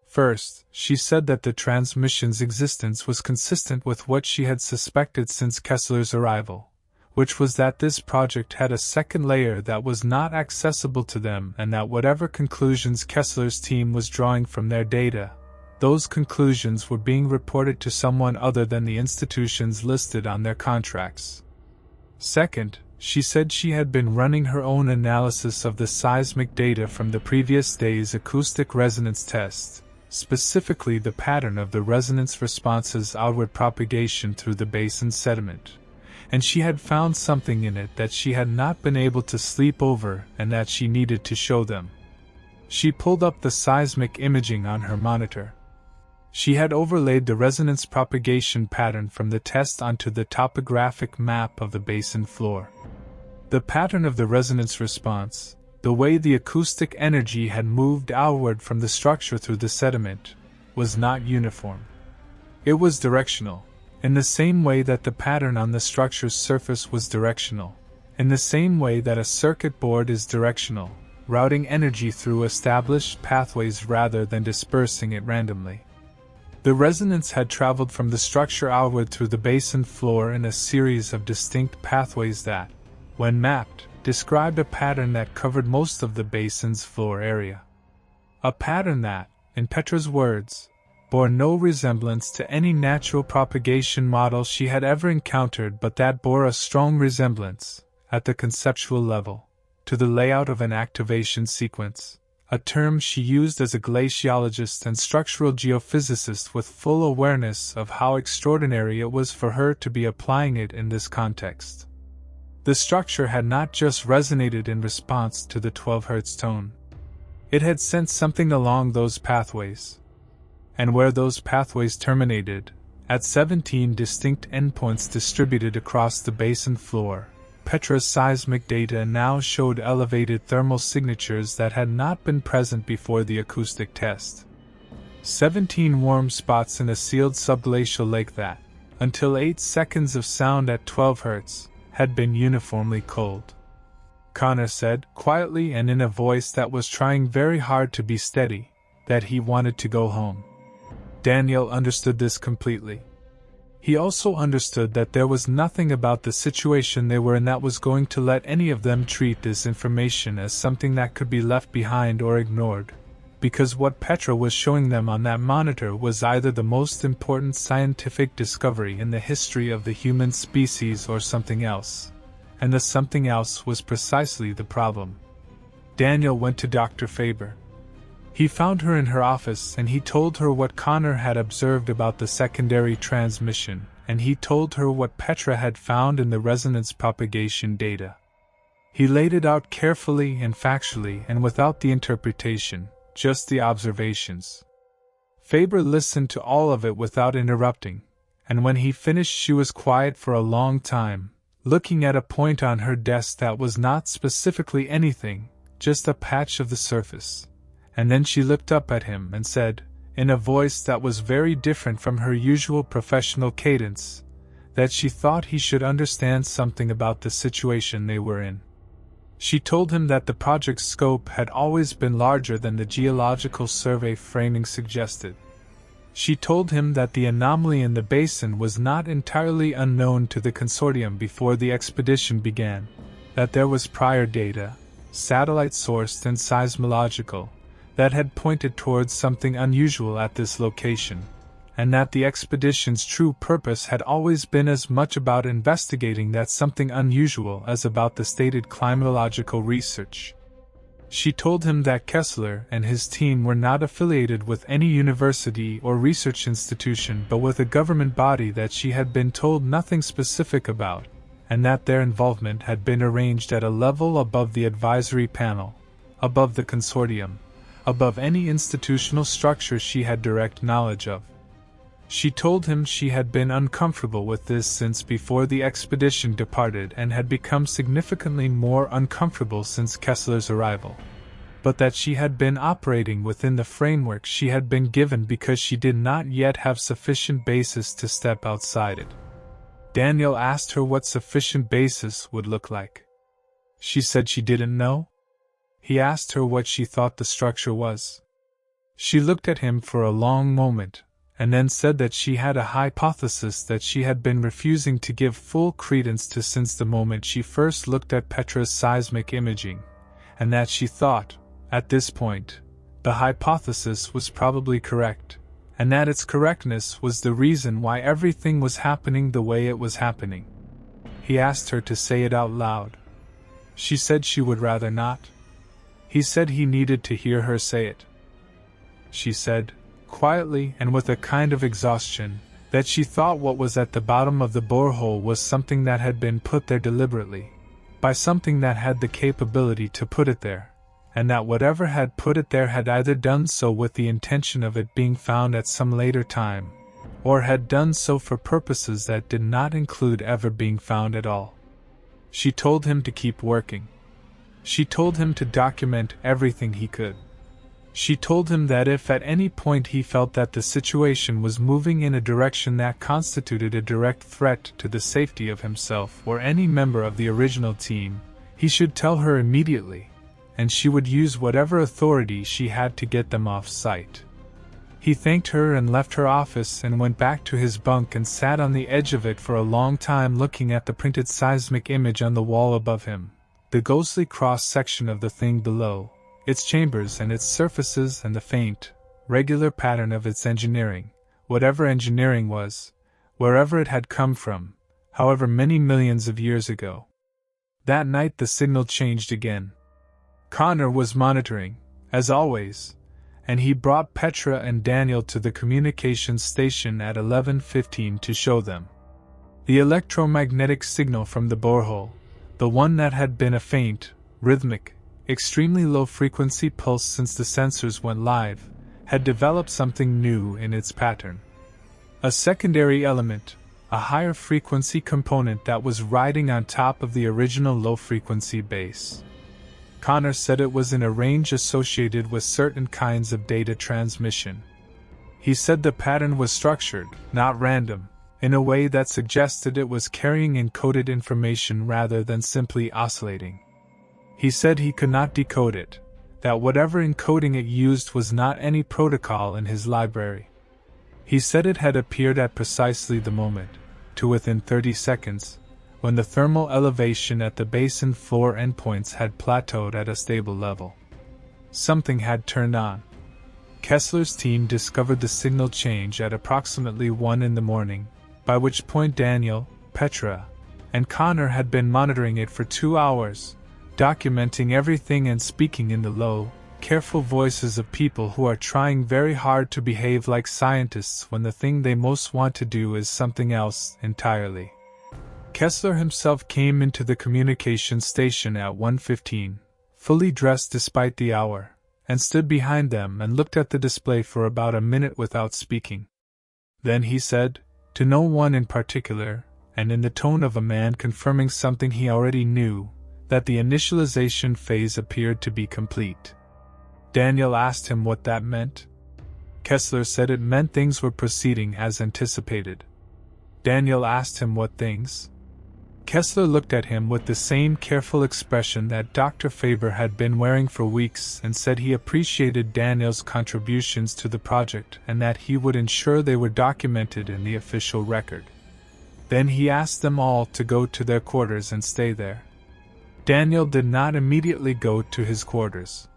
First, she said that the transmission's existence was consistent with what she had suspected since Kessler's arrival, which was that this project had a second layer that was not accessible to them, and that whatever conclusions Kessler's team was drawing from their data, those conclusions were being reported to someone other than the institutions listed on their contracts. Second, she said she had been running her own analysis of the seismic data from the previous day's acoustic resonance test, specifically the pattern of the resonance response's outward propagation through the basin sediment, and she had found something in it that she had not been able to sleep over and that she needed to show them. She pulled up the seismic imaging on her monitor. She had overlaid the resonance propagation pattern from the test onto the topographic map of the basin floor. The pattern of the resonance response, the way the acoustic energy had moved outward from the structure through the sediment, was not uniform. It was directional, in the same way that the pattern on the structure's surface was directional, in the same way that a circuit board is directional, routing energy through established pathways rather than dispersing it randomly. The resonance had traveled from the structure outward through the basin floor in a series of distinct pathways that, when mapped, described a pattern that covered most of the basin's floor area. A pattern that, in Petra's words, bore no resemblance to any natural propagation model she had ever encountered, but that bore a strong resemblance, at the conceptual level, to the layout of an activation sequence, a term she used as a glaciologist and structural geophysicist with full awareness of how extraordinary it was for her to be applying it in this context. The structure had not just resonated in response to the 12 Hz tone. It had sent something along those pathways. And where those pathways terminated, at 17 distinct endpoints distributed across the basin floor, Petra's seismic data now showed elevated thermal signatures that had not been present before the acoustic test. 17 warm spots in a sealed subglacial lake that, until 8 seconds of sound at 12 Hz, had been uniformly cold. Connor said, quietly and in a voice that was trying very hard to be steady, that he wanted to go home. Daniel understood this completely. He also understood that there was nothing about the situation they were in that was going to let any of them treat this information as something that could be left behind or ignored, because what Petra was showing them on that monitor was either the most important scientific discovery in the history of the human species or something else, and the something else was precisely the problem. Daniel went to Dr. Faber. He found her in her office and he told her what Connor had observed about the secondary transmission, and he told her what Petra had found in the resonance propagation data. He laid it out carefully and factually and without the interpretation, just the observations. Faber listened to all of it without interrupting, and when he finished she was quiet for a long time, looking at a point on her desk that was not specifically anything, just a patch of the surface. And then she looked up at him and said, in a voice that was very different from her usual professional cadence, that she thought he should understand something about the situation they were in. She told him that the project's scope had always been larger than the geological survey framing suggested. She told him that the anomaly in the basin was not entirely unknown to the consortium before the expedition began, that there was prior data, satellite-sourced and seismological, that had pointed towards something unusual at this location, and that the expedition's true purpose had always been as much about investigating that something unusual as about the stated climatological research. She told him that Kessler and his team were not affiliated with any university or research institution but with a government body that she had been told nothing specific about, and that their involvement had been arranged at a level above the advisory panel, above the consortium, above any institutional structure she had direct knowledge of. She told him she had been uncomfortable with this since before the expedition departed and had become significantly more uncomfortable since Kessler's arrival, but that she had been operating within the framework she had been given because she did not yet have sufficient basis to step outside it. Daniel asked her what sufficient basis would look like. She said she didn't know. He asked her what she thought the structure was. She looked at him for a long moment, and then said that she had a hypothesis that she had been refusing to give full credence to since the moment she first looked at Petra's seismic imaging, and that she thought, at this point, the hypothesis was probably correct, and that its correctness was the reason why everything was happening the way it was happening. He asked her to say it out loud. She said she would rather not. He said he needed to hear her say it. She said, quietly and with a kind of exhaustion, that she thought what was at the bottom of the borehole was something that had been put there deliberately, by something that had the capability to put it there, and that whatever had put it there had either done so with the intention of it being found at some later time, or had done so for purposes that did not include ever being found at all. She told him to keep working. She told him to document everything he could. She told him that if at any point he felt that the situation was moving in a direction that constituted a direct threat to the safety of himself or any member of the original team, he should tell her immediately, and she would use whatever authority she had to get them off site. He thanked her and left her office and went back to his bunk and sat on the edge of it for a long time looking at the printed seismic image on the wall above him, the ghostly cross-section of the thing below, its chambers and its surfaces and the faint, regular pattern of its engineering, whatever engineering was, wherever it had come from, however many millions of years ago. That night the signal changed again. Connor was monitoring, as always, and he brought Petra and Daniel to the communications station at 11:15 to show them the electromagnetic signal from the borehole, the one that had been a faint, rhythmic, extremely low-frequency pulse since the sensors went live, had developed something new in its pattern. A secondary element, a higher frequency component that was riding on top of the original low-frequency base. Connor said it was in a range associated with certain kinds of data transmission. He said the pattern was structured, not random, in a way that suggested it was carrying encoded information rather than simply oscillating. He said he could not decode it, that whatever encoding it used was not any protocol in his library. He said it had appeared at precisely the moment, to within 30 seconds, when the thermal elevation at the basin floor endpoints had plateaued at a stable level. Something had turned on. Kessler's team discovered the signal change at approximately 1 in the morning, by which point Daniel, Petra, and Connor had been monitoring it for 2 hours, documenting everything and speaking in the low, careful voices of people who are trying very hard to behave like scientists when the thing they most want to do is something else entirely. Kessler himself came into the communication station at 1:15, fully dressed despite the hour, and stood behind them and looked at the display for about a minute without speaking. Then he said, to no one in particular, and in the tone of a man confirming something he already knew, that the initialization phase appeared to be complete. Daniel asked him what that meant. Kessler said it meant things were proceeding as anticipated. Daniel asked him what things. Kessler looked at him with the same careful expression that Dr. Faber had been wearing for weeks and said he appreciated Daniel's contributions to the project and that he would ensure they were documented in the official record. Then he asked them all to go to their quarters and stay there. Daniel did not immediately go to his quarters.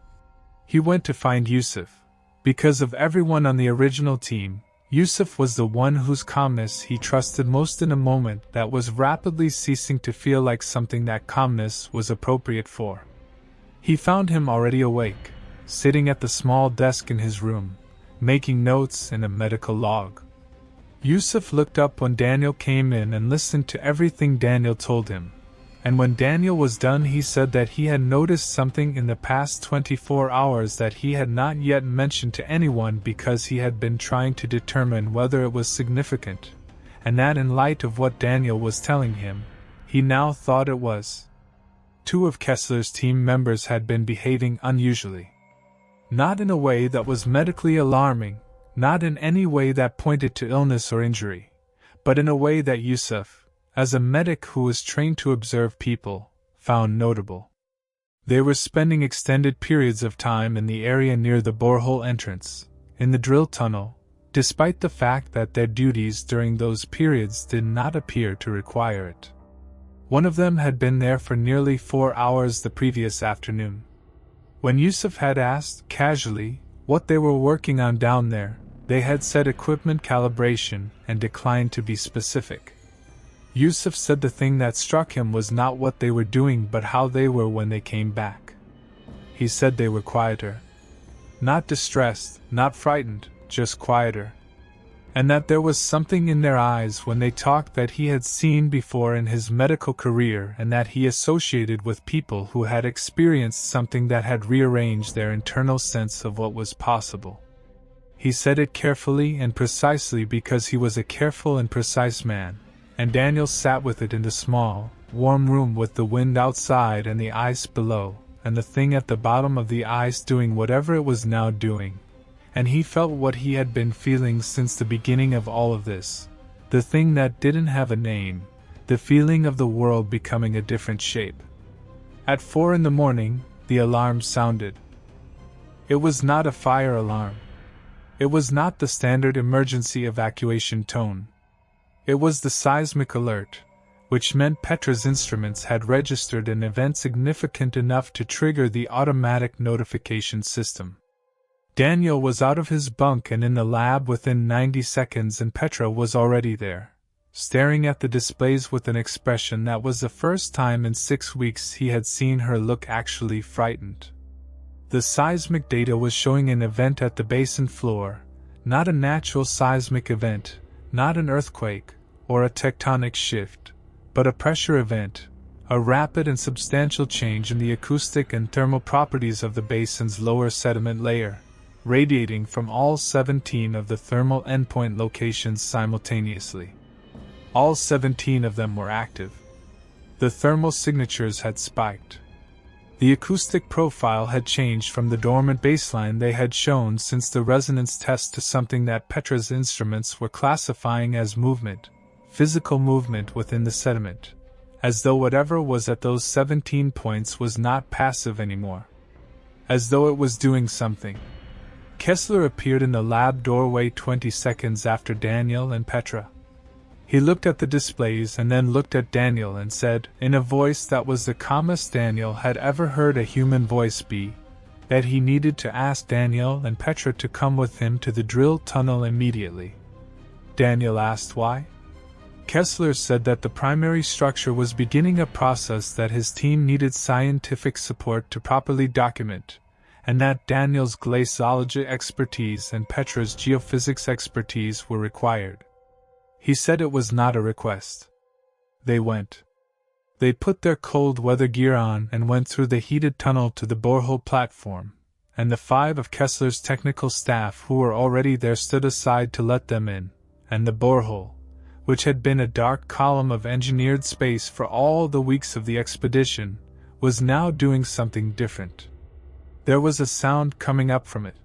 He went to find Yusuf. Because of everyone on the original team, Yusuf was the one whose calmness he trusted most in a moment that was rapidly ceasing to feel like something that calmness was appropriate for. He found him already awake, sitting at the small desk in his room, making notes in a medical log. Yusuf looked up when Daniel came in and listened to everything Daniel told him. And when Daniel was done, he said that he had noticed something in the past 24 hours that he had not yet mentioned to anyone because he had been trying to determine whether it was significant, and that in light of what Daniel was telling him, he now thought it was. 2 of Kessler's team members had been behaving unusually. Not in a way that was medically alarming, not in any way that pointed to illness or injury, but in a way that Yusuf, as a medic who was trained to observe people, found notable. They were spending extended periods of time in the area near the borehole entrance, in the drill tunnel, despite the fact that their duties during those periods did not appear to require it. One of them had been there for nearly 4 hours the previous afternoon. When Yusuf had asked, casually, what they were working on down there, they had said equipment calibration and declined to be specific. Yusuf said the thing that struck him was not what they were doing but how they were when they came back. He said they were quieter. Not distressed, not frightened, just quieter. And that there was something in their eyes when they talked that he had seen before in his medical career and that he associated with people who had experienced something that had rearranged their internal sense of what was possible. He said it carefully and precisely because he was a careful and precise man. And Daniel sat with it in the small, warm room with the wind outside and the ice below, and the thing at the bottom of the ice doing whatever it was now doing. And he felt what he had been feeling since the beginning of all of this, the thing that didn't have a name, the feeling of the world becoming a different shape. At 4 a.m, the alarm sounded. It was not a fire alarm. It was not the standard emergency evacuation tone. It was the seismic alert, which meant Petra's instruments had registered an event significant enough to trigger the automatic notification system. Daniel was out of his bunk and in the lab within 90 seconds, and Petra was already there, staring at the displays with an expression that was the first time in 6 weeks he had seen her look actually frightened. The seismic data was showing an event at the basin floor, not a natural seismic event, not an earthquake, or a tectonic shift, but a pressure event, a rapid and substantial change in the acoustic and thermal properties of the basin's lower sediment layer, radiating from all 17 of the thermal endpoint locations simultaneously. All 17 of them were active. The thermal signatures had spiked. The acoustic profile had changed from the dormant baseline they had shown since the resonance test to something that Petra's instruments were classifying as movement, physical movement within the sediment, as though whatever was at those 17 points was not passive anymore. As though it was doing something. Kessler appeared in the lab doorway 20 seconds after Daniel and Petra. He looked at the displays and then looked at Daniel and said, in a voice that was the calmest Daniel had ever heard a human voice be, that he needed to ask Daniel and Petra to come with him to the drill tunnel immediately. Daniel asked why. Kessler said that the primary structure was beginning a process that his team needed scientific support to properly document, and that Daniel's glaciology expertise and Petra's geophysics expertise were required. He said it was not a request. They went. They put their cold weather gear on and went through the heated tunnel to the borehole platform, and the 5 of Kessler's technical staff who were already there stood aside to let them in, and the borehole, which had been a dark column of engineered space for all the weeks of the expedition, was now doing something different. There was a sound coming up from it.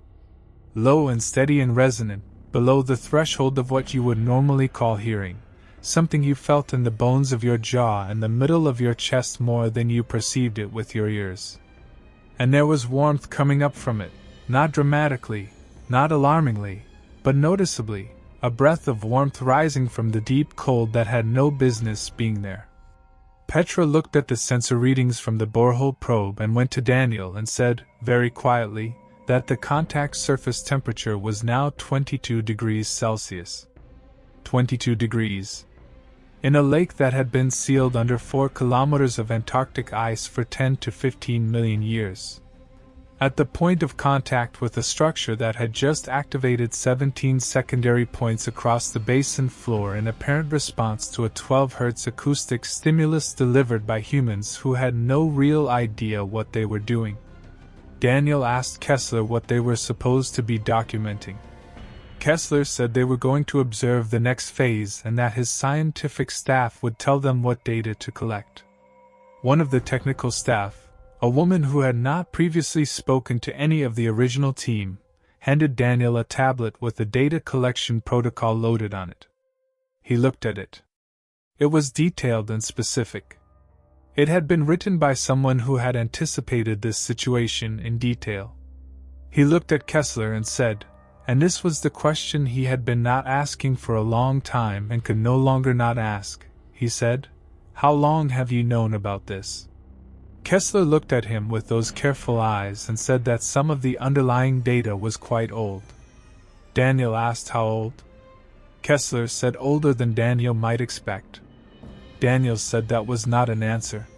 Low and steady and resonant, below the threshold of what you would normally call hearing, something you felt in the bones of your jaw and the middle of your chest more than you perceived it with your ears. And there was warmth coming up from it, not dramatically, not alarmingly, but noticeably, a breath of warmth rising from the deep cold that had no business being there. Petra looked at the sensor readings from the borehole probe and went to Daniel and said, very quietly, that the contact surface temperature was now 22 degrees Celsius. 22 degrees. In a lake that had been sealed under 4 kilometers of Antarctic ice for 10 to 15 million years. At the point of contact with a structure that had just activated 17 secondary points across the basin floor in apparent response to a 12 Hz acoustic stimulus delivered by humans who had no real idea what they were doing. Daniel asked Kessler what they were supposed to be documenting. Kessler said they were going to observe the next phase and that his scientific staff would tell them what data to collect. One of the technical staff, a woman who had not previously spoken to any of the original team, handed Daniel a tablet with the data collection protocol loaded on it. He looked at it. It was detailed and specific. It had been written by someone who had anticipated this situation in detail. He looked at Kessler and said, and this was the question he had been not asking for a long time and could no longer not ask, he said, "How long have you known about this?" Kessler looked at him with those careful eyes and said that some of the underlying data was quite old. Daniel asked how old. Kessler said older than Daniel might expect. Daniel said that was not an answer.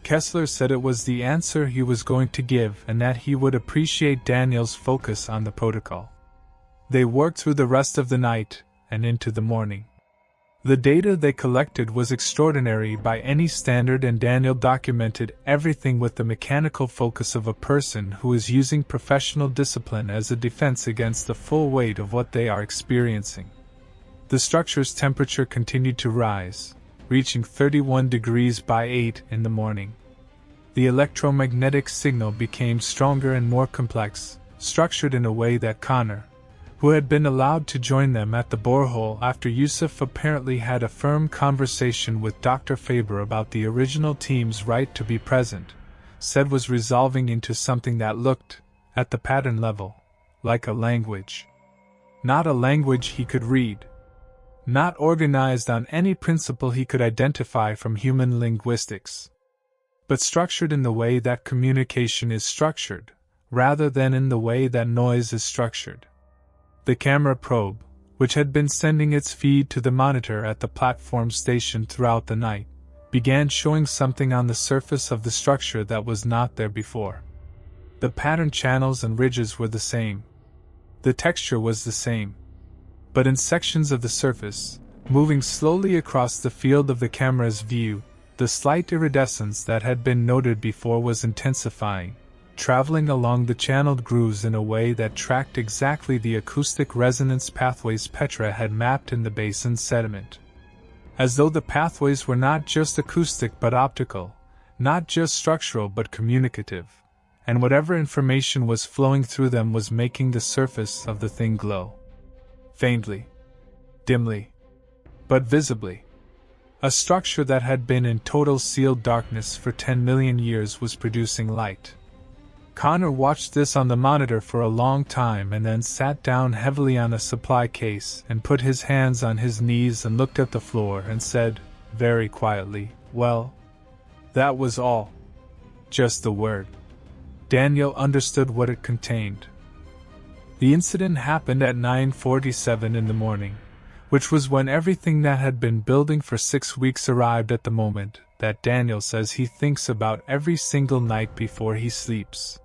Kessler said it was the answer he was going to give and that he would appreciate Daniel's focus on the protocol. They worked through the rest of the night and into the morning. The data they collected was extraordinary by any standard, and Daniel documented everything with the mechanical focus of a person who is using professional discipline as a defense against the full weight of what they are experiencing. The structure's temperature continued to rise, reaching 31 degrees by 8 in the morning. The electromagnetic signal became stronger and more complex, structured in a way that Connor, who had been allowed to join them at the borehole after Yusuf apparently had a firm conversation with Dr. Faber about the original team's right to be present, said was resolving into something that looked, at the pattern level, like a language. Not a language he could read. Not organized on any principle he could identify from human linguistics. But structured in the way that communication is structured, rather than in the way that noise is structured. The camera probe, which had been sending its feed to the monitor at the platform station throughout the night, began showing something on the surface of the structure that was not there before. The pattern channels and ridges were the same. The texture was the same. But in sections of the surface, moving slowly across the field of the camera's view, the slight iridescence that had been noted before was intensifying, traveling along the channeled grooves in a way that tracked exactly the acoustic resonance pathways Petra had mapped in the basin's sediment. As though the pathways were not just acoustic but optical, not just structural but communicative, and whatever information was flowing through them was making the surface of the thing glow. Faintly. Dimly. But visibly. A structure that had been in total sealed darkness for 10 million years was producing light. Connor watched this on the monitor for a long time and then sat down heavily on a supply case and put his hands on his knees and looked at the floor and said, very quietly, "Well, that was all. Just the word." Daniel understood what it contained. The incident happened at 9:47 in the morning, which was when everything that had been building for 6 weeks arrived at the moment that Daniel says he thinks about every single night before he sleeps.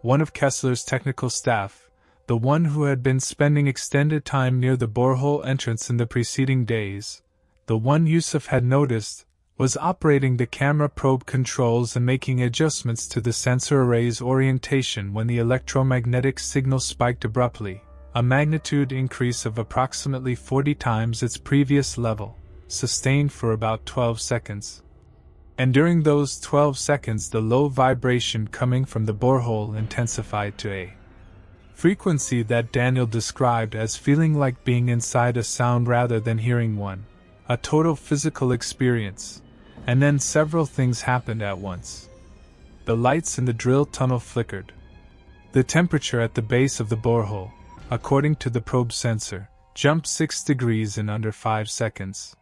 One of Kessler's technical staff, the one who had been spending extended time near the borehole entrance in the preceding days, the one Yusuf had noticed, was operating the camera probe controls and making adjustments to the sensor array's orientation when the electromagnetic signal spiked abruptly, a magnitude increase of approximately 40 times its previous level, sustained for about 12 seconds. And during those 12 seconds the low vibration coming from the borehole intensified to a frequency that Daniel described as feeling like being inside a sound rather than hearing one, a total physical experience. And then several things happened at once. The lights in the drill tunnel flickered. The temperature at the base of the borehole, according to the probe sensor, jumped 6 degrees in under 5 seconds.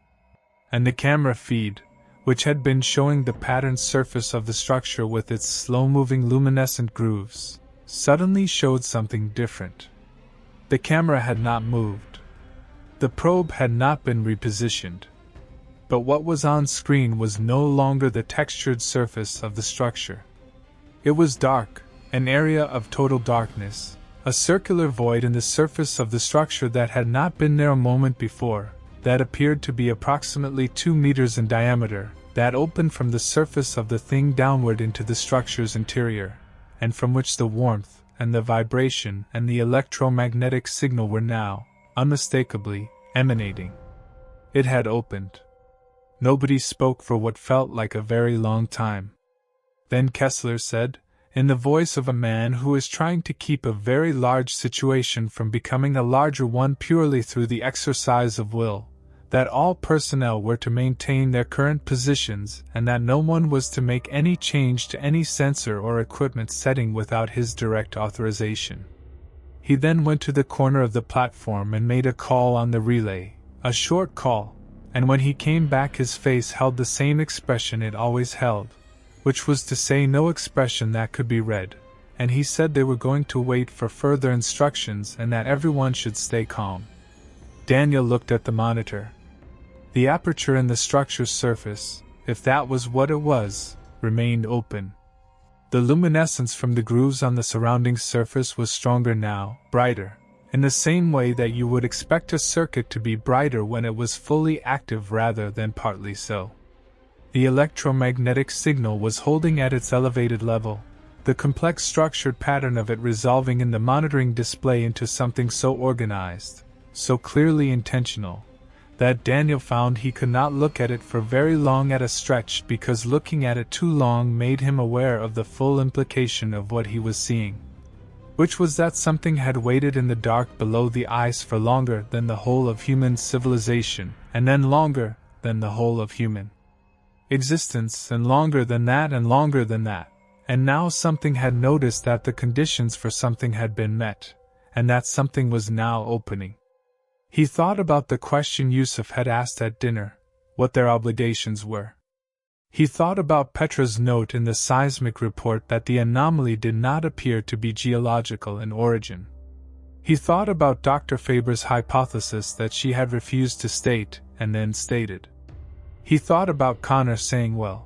And the camera feed, which had been showing the patterned surface of the structure with its slow-moving luminescent grooves, suddenly showed something different. The camera had not moved. The probe had not been repositioned. But what was on screen was no longer the textured surface of the structure. It was dark, an area of total darkness, a circular void in the surface of the structure that had not been there a moment before, that appeared to be approximately 2 meters in diameter, that opened from the surface of the thing downward into the structure's interior, and from which the warmth, and the vibration, and the electromagnetic signal were now, unmistakably, emanating. It had opened. Nobody spoke for what felt like a very long time. Then Kessler said, in the voice of a man who is trying to keep a very large situation from becoming a larger one purely through the exercise of will, that all personnel were to maintain their current positions and that no one was to make any change to any sensor or equipment setting without his direct authorization. He then went to the corner of the platform and made a call on the relay, a short call, and when he came back his face held the same expression it always held, which was to say no expression that could be read, and he said they were going to wait for further instructions and that everyone should stay calm. Daniel looked at the monitor. The aperture in the structure's surface, if that was what it was, remained open. The luminescence from the grooves on the surrounding surface was stronger now, brighter, in the same way that you would expect a circuit to be brighter when it was fully active rather than partly so. The electromagnetic signal was holding at its elevated level, the complex structured pattern of it resolving in the monitoring display into something so organized, so clearly intentional, that Daniel found he could not look at it for very long at a stretch because looking at it too long made him aware of the full implication of what he was seeing, which was that something had waited in the dark below the ice for longer than the whole of human civilization, and then longer than the whole of human existence, and longer than that, and now something had noticed that the conditions for something had been met, and that something was now opening. He thought about the question Yusuf had asked at dinner, what their obligations were. He thought about Petra's note in the seismic report that the anomaly did not appear to be geological in origin. He thought about Dr. Faber's hypothesis that she had refused to state, and then stated. He thought about Connor saying well.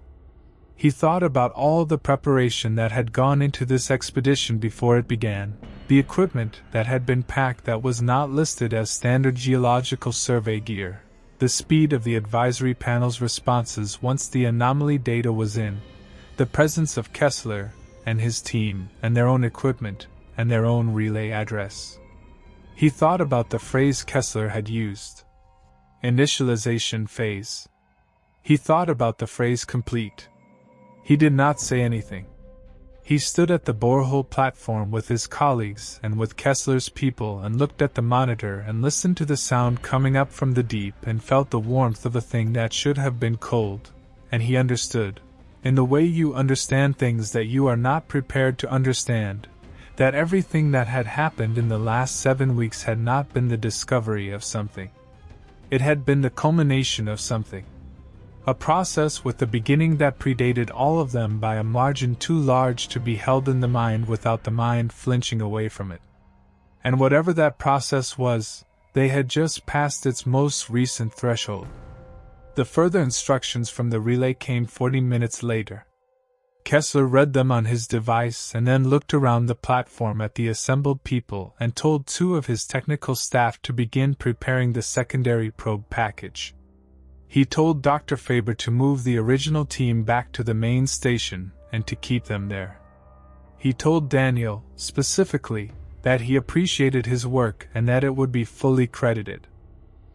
He thought about all the preparation that had gone into this expedition before it began, the equipment that had been packed that was not listed as standard geological survey gear, the speed of the advisory panel's responses once the anomaly data was in, the presence of Kessler and his team and their own equipment and their own relay address. He thought about the phrase Kessler had used. Initialization phase. He thought about the phrase complete. He did not say anything. He stood at the borehole platform with his colleagues and with Kessler's people and looked at the monitor and listened to the sound coming up from the deep and felt the warmth of a thing that should have been cold, and he understood, in the way you understand things that you are not prepared to understand, that everything that had happened in the last 7 weeks had not been the discovery of something. It had been the culmination of something. A process with a beginning that predated all of them by a margin too large to be held in the mind without the mind flinching away from it. And whatever that process was, they had just passed its most recent threshold. The further instructions from the relay came 40 minutes later. Kessler read them on his device and then looked around the platform at the assembled people and told 2 of his technical staff to begin preparing the secondary probe package. He told Dr. Faber to move the original team back to the main station and to keep them there. He told Daniel, specifically, that he appreciated his work and that it would be fully credited.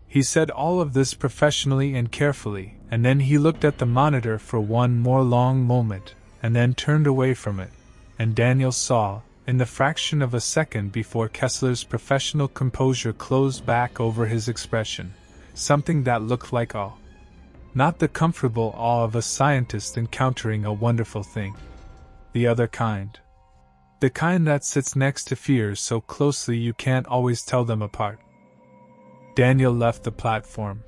He said all of this professionally and carefully, and then he looked at the monitor for one more long moment, and then turned away from it, and Daniel saw, in the fraction of a second before Kessler's professional composure closed back over his expression, something that looked like awe. Not the comfortable awe of a scientist encountering a wonderful thing. The other kind. The kind that sits next to fears so closely you can't always tell them apart. Daniel left the platform.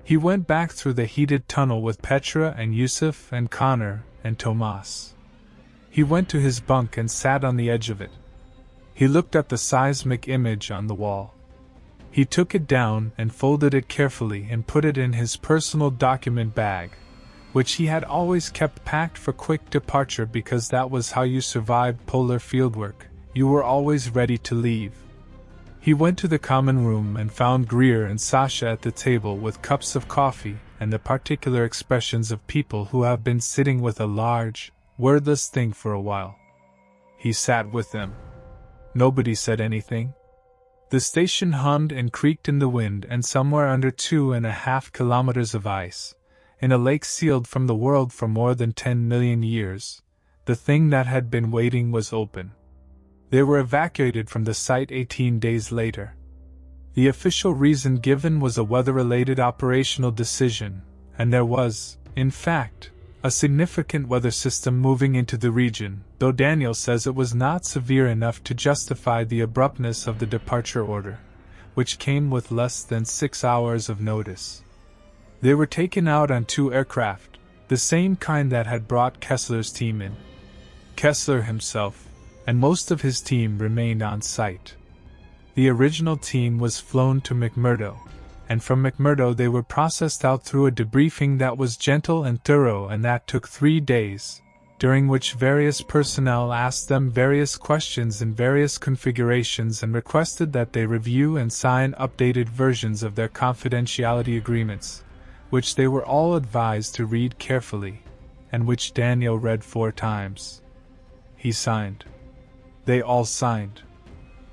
He went back through the heated tunnel with Petra and Yusuf and Connor and Tomas. He went to his bunk and sat on the edge of it, He looked at the seismic image on the wall. He took it down and folded it carefully and put it in his personal document bag, which he had always kept packed for quick departure because that was how you survived polar fieldwork. You were always ready to leave. He went to the common room and found Greer and Sasha at the table with cups of coffee and the particular expressions of people who have been sitting with a large, wordless thing for a while. He sat with them. Nobody said anything. The station hummed and creaked in the wind, and somewhere under 2.5 kilometers of ice, in a lake sealed from the world for more than 10 million years, the thing that had been waiting was open. They were evacuated from the site 18 days later. The official reason given was a weather-related operational decision, and there was, in fact, a significant weather system moving into the region, though Daniel says it was not severe enough to justify the abruptness of the departure order, which came with less than 6 hours of notice. They were taken out on 2 aircraft, the same kind that had brought Kessler's team in. Kessler himself, and most of his team remained on site. The original team was flown to McMurdo, and from McMurdo they were processed out through a debriefing that was gentle and thorough, and that took 3 days, during which various personnel asked them various questions in various configurations and requested that they review and sign updated versions of their confidentiality agreements, which they were all advised to read carefully, and which Daniel read 4 times. He signed. They all signed.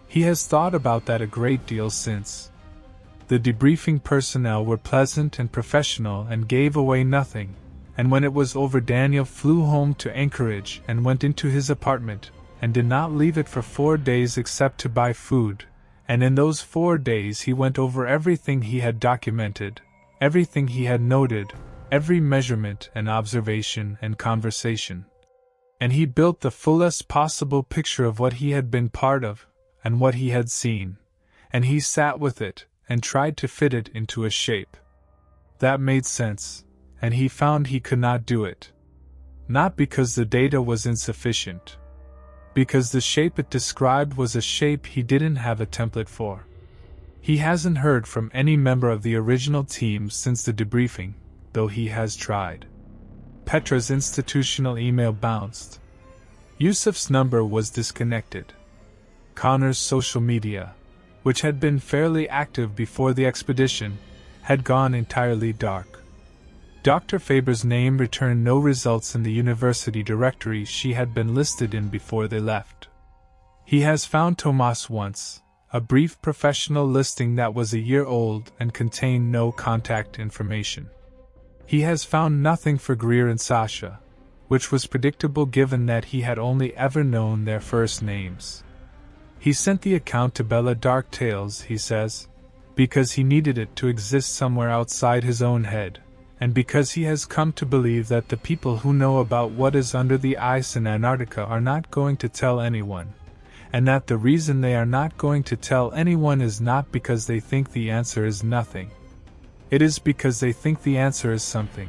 He has thought about that a great deal since. The debriefing personnel were pleasant and professional and gave away nothing, and when it was over Daniel flew home to Anchorage and went into his apartment, and did not leave it for 4 days except to buy food, and in those 4 days he went over everything he had documented, everything he had noted, every measurement and observation and conversation. And he built the fullest possible picture of what he had been part of, and what he had seen, and he sat with it, and tried to fit it into a shape that made sense, and he found he could not do it. Not because the data was insufficient. Because the shape it described was a shape he didn't have a template for. He hasn't heard from any member of the original team since the debriefing, though he has tried. Petra's institutional email bounced. Yusuf's number was disconnected. Connor's social media, which had been fairly active before the expedition, had gone entirely dark. Dr. Faber's name returned no results in the university directory she had been listed in before they left. He has found Tomas once, a brief professional listing that was a year old and contained no contact information. He has found nothing for Greer and Sasha, which was predictable given that he had only ever known their first names. He sent the account to Bella Dark Tales, he says, because he needed it to exist somewhere outside his own head, and because he has come to believe that the people who know about what is under the ice in Antarctica are not going to tell anyone, and that the reason they are not going to tell anyone is not because they think the answer is nothing. It is because they think the answer is something,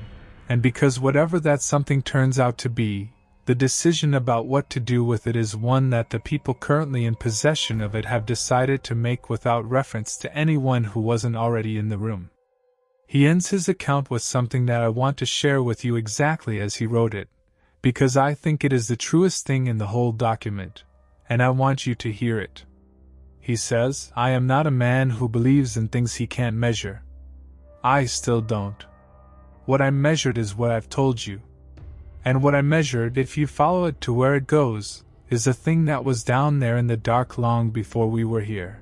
and because whatever that something turns out to be, the decision about what to do with it is one that the people currently in possession of it have decided to make without reference to anyone who wasn't already in the room. He ends his account with something that I want to share with you exactly as he wrote it, because I think it is the truest thing in the whole document, and I want you to hear it. He says, "I am not a man who believes in things he can't measure. I still don't. What I measured is what I've told you. And what I measured, if you follow it to where it goes, is a thing that was down there in the dark long before we were here.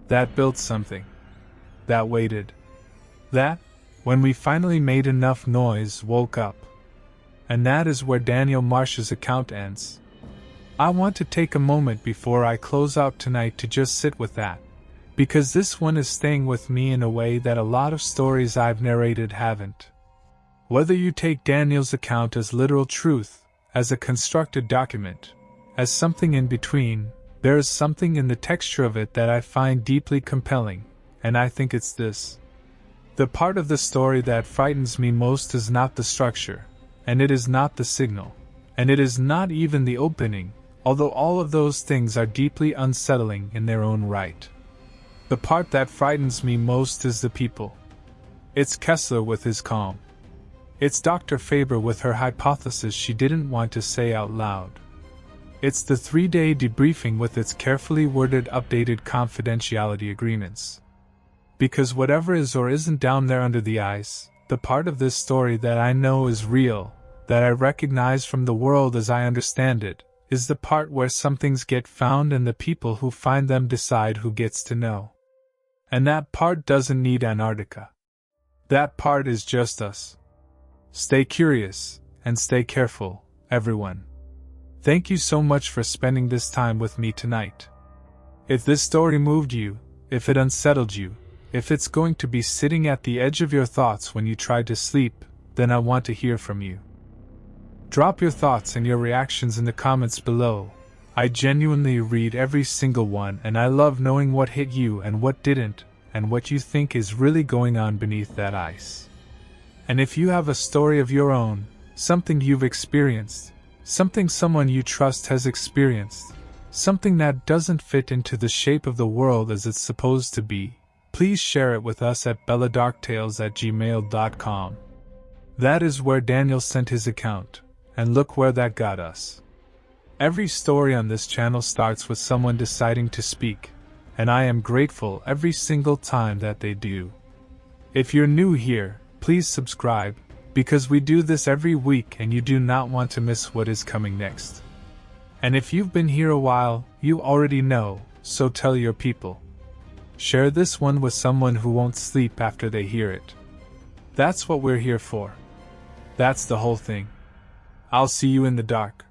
That built something. That waited. That, when we finally made enough noise, woke up. And that is where Daniel Marsh's account ends. I want to take a moment before I close out tonight to just sit with that, because this one is staying with me in a way that a lot of stories I've narrated haven't. Whether you take Daniel's account as literal truth, as a constructed document, as something in between, there is something in the texture of it that I find deeply compelling, and I think it's this. The part of the story that frightens me most is not the structure, and it is not the signal, and it is not even the opening, although all of those things are deeply unsettling in their own right. The part that frightens me most is the people. It's Kessler with his calm. It's Dr. Faber with her hypothesis she didn't want to say out loud. It's the 3-day debriefing with its carefully worded updated confidentiality agreements. Because whatever is or isn't down there under the ice, the part of this story that I know is real, that I recognize from the world as I understand it, is the part where some things get found and the people who find them decide who gets to know. And that part doesn't need Antarctica. That part is just us. Stay curious, and stay careful, everyone. Thank you so much for spending this time with me tonight. If this story moved you, if it unsettled you, if it's going to be sitting at the edge of your thoughts when you try to sleep, then I want to hear from you. Drop your thoughts and your reactions in the comments below. I genuinely read every single one, and I love knowing what hit you and what didn't, and what you think is really going on beneath that ice. And if you have a story of your own, something you've experienced, something someone you trust has experienced, something that doesn't fit into the shape of the world as it's supposed to be, please share it with us at belladarktales@gmail.com. That is where Daniel sent his account, and look where that got us. Every story on this channel starts with someone deciding to speak, and I am grateful every single time that they do. If you're new here, please subscribe, because we do this every week and you do not want to miss what is coming next. And if you've been here a while, you already know, so tell your people. Share this one with someone who won't sleep after they hear it. That's what we're here for. That's the whole thing. I'll see you in the dark.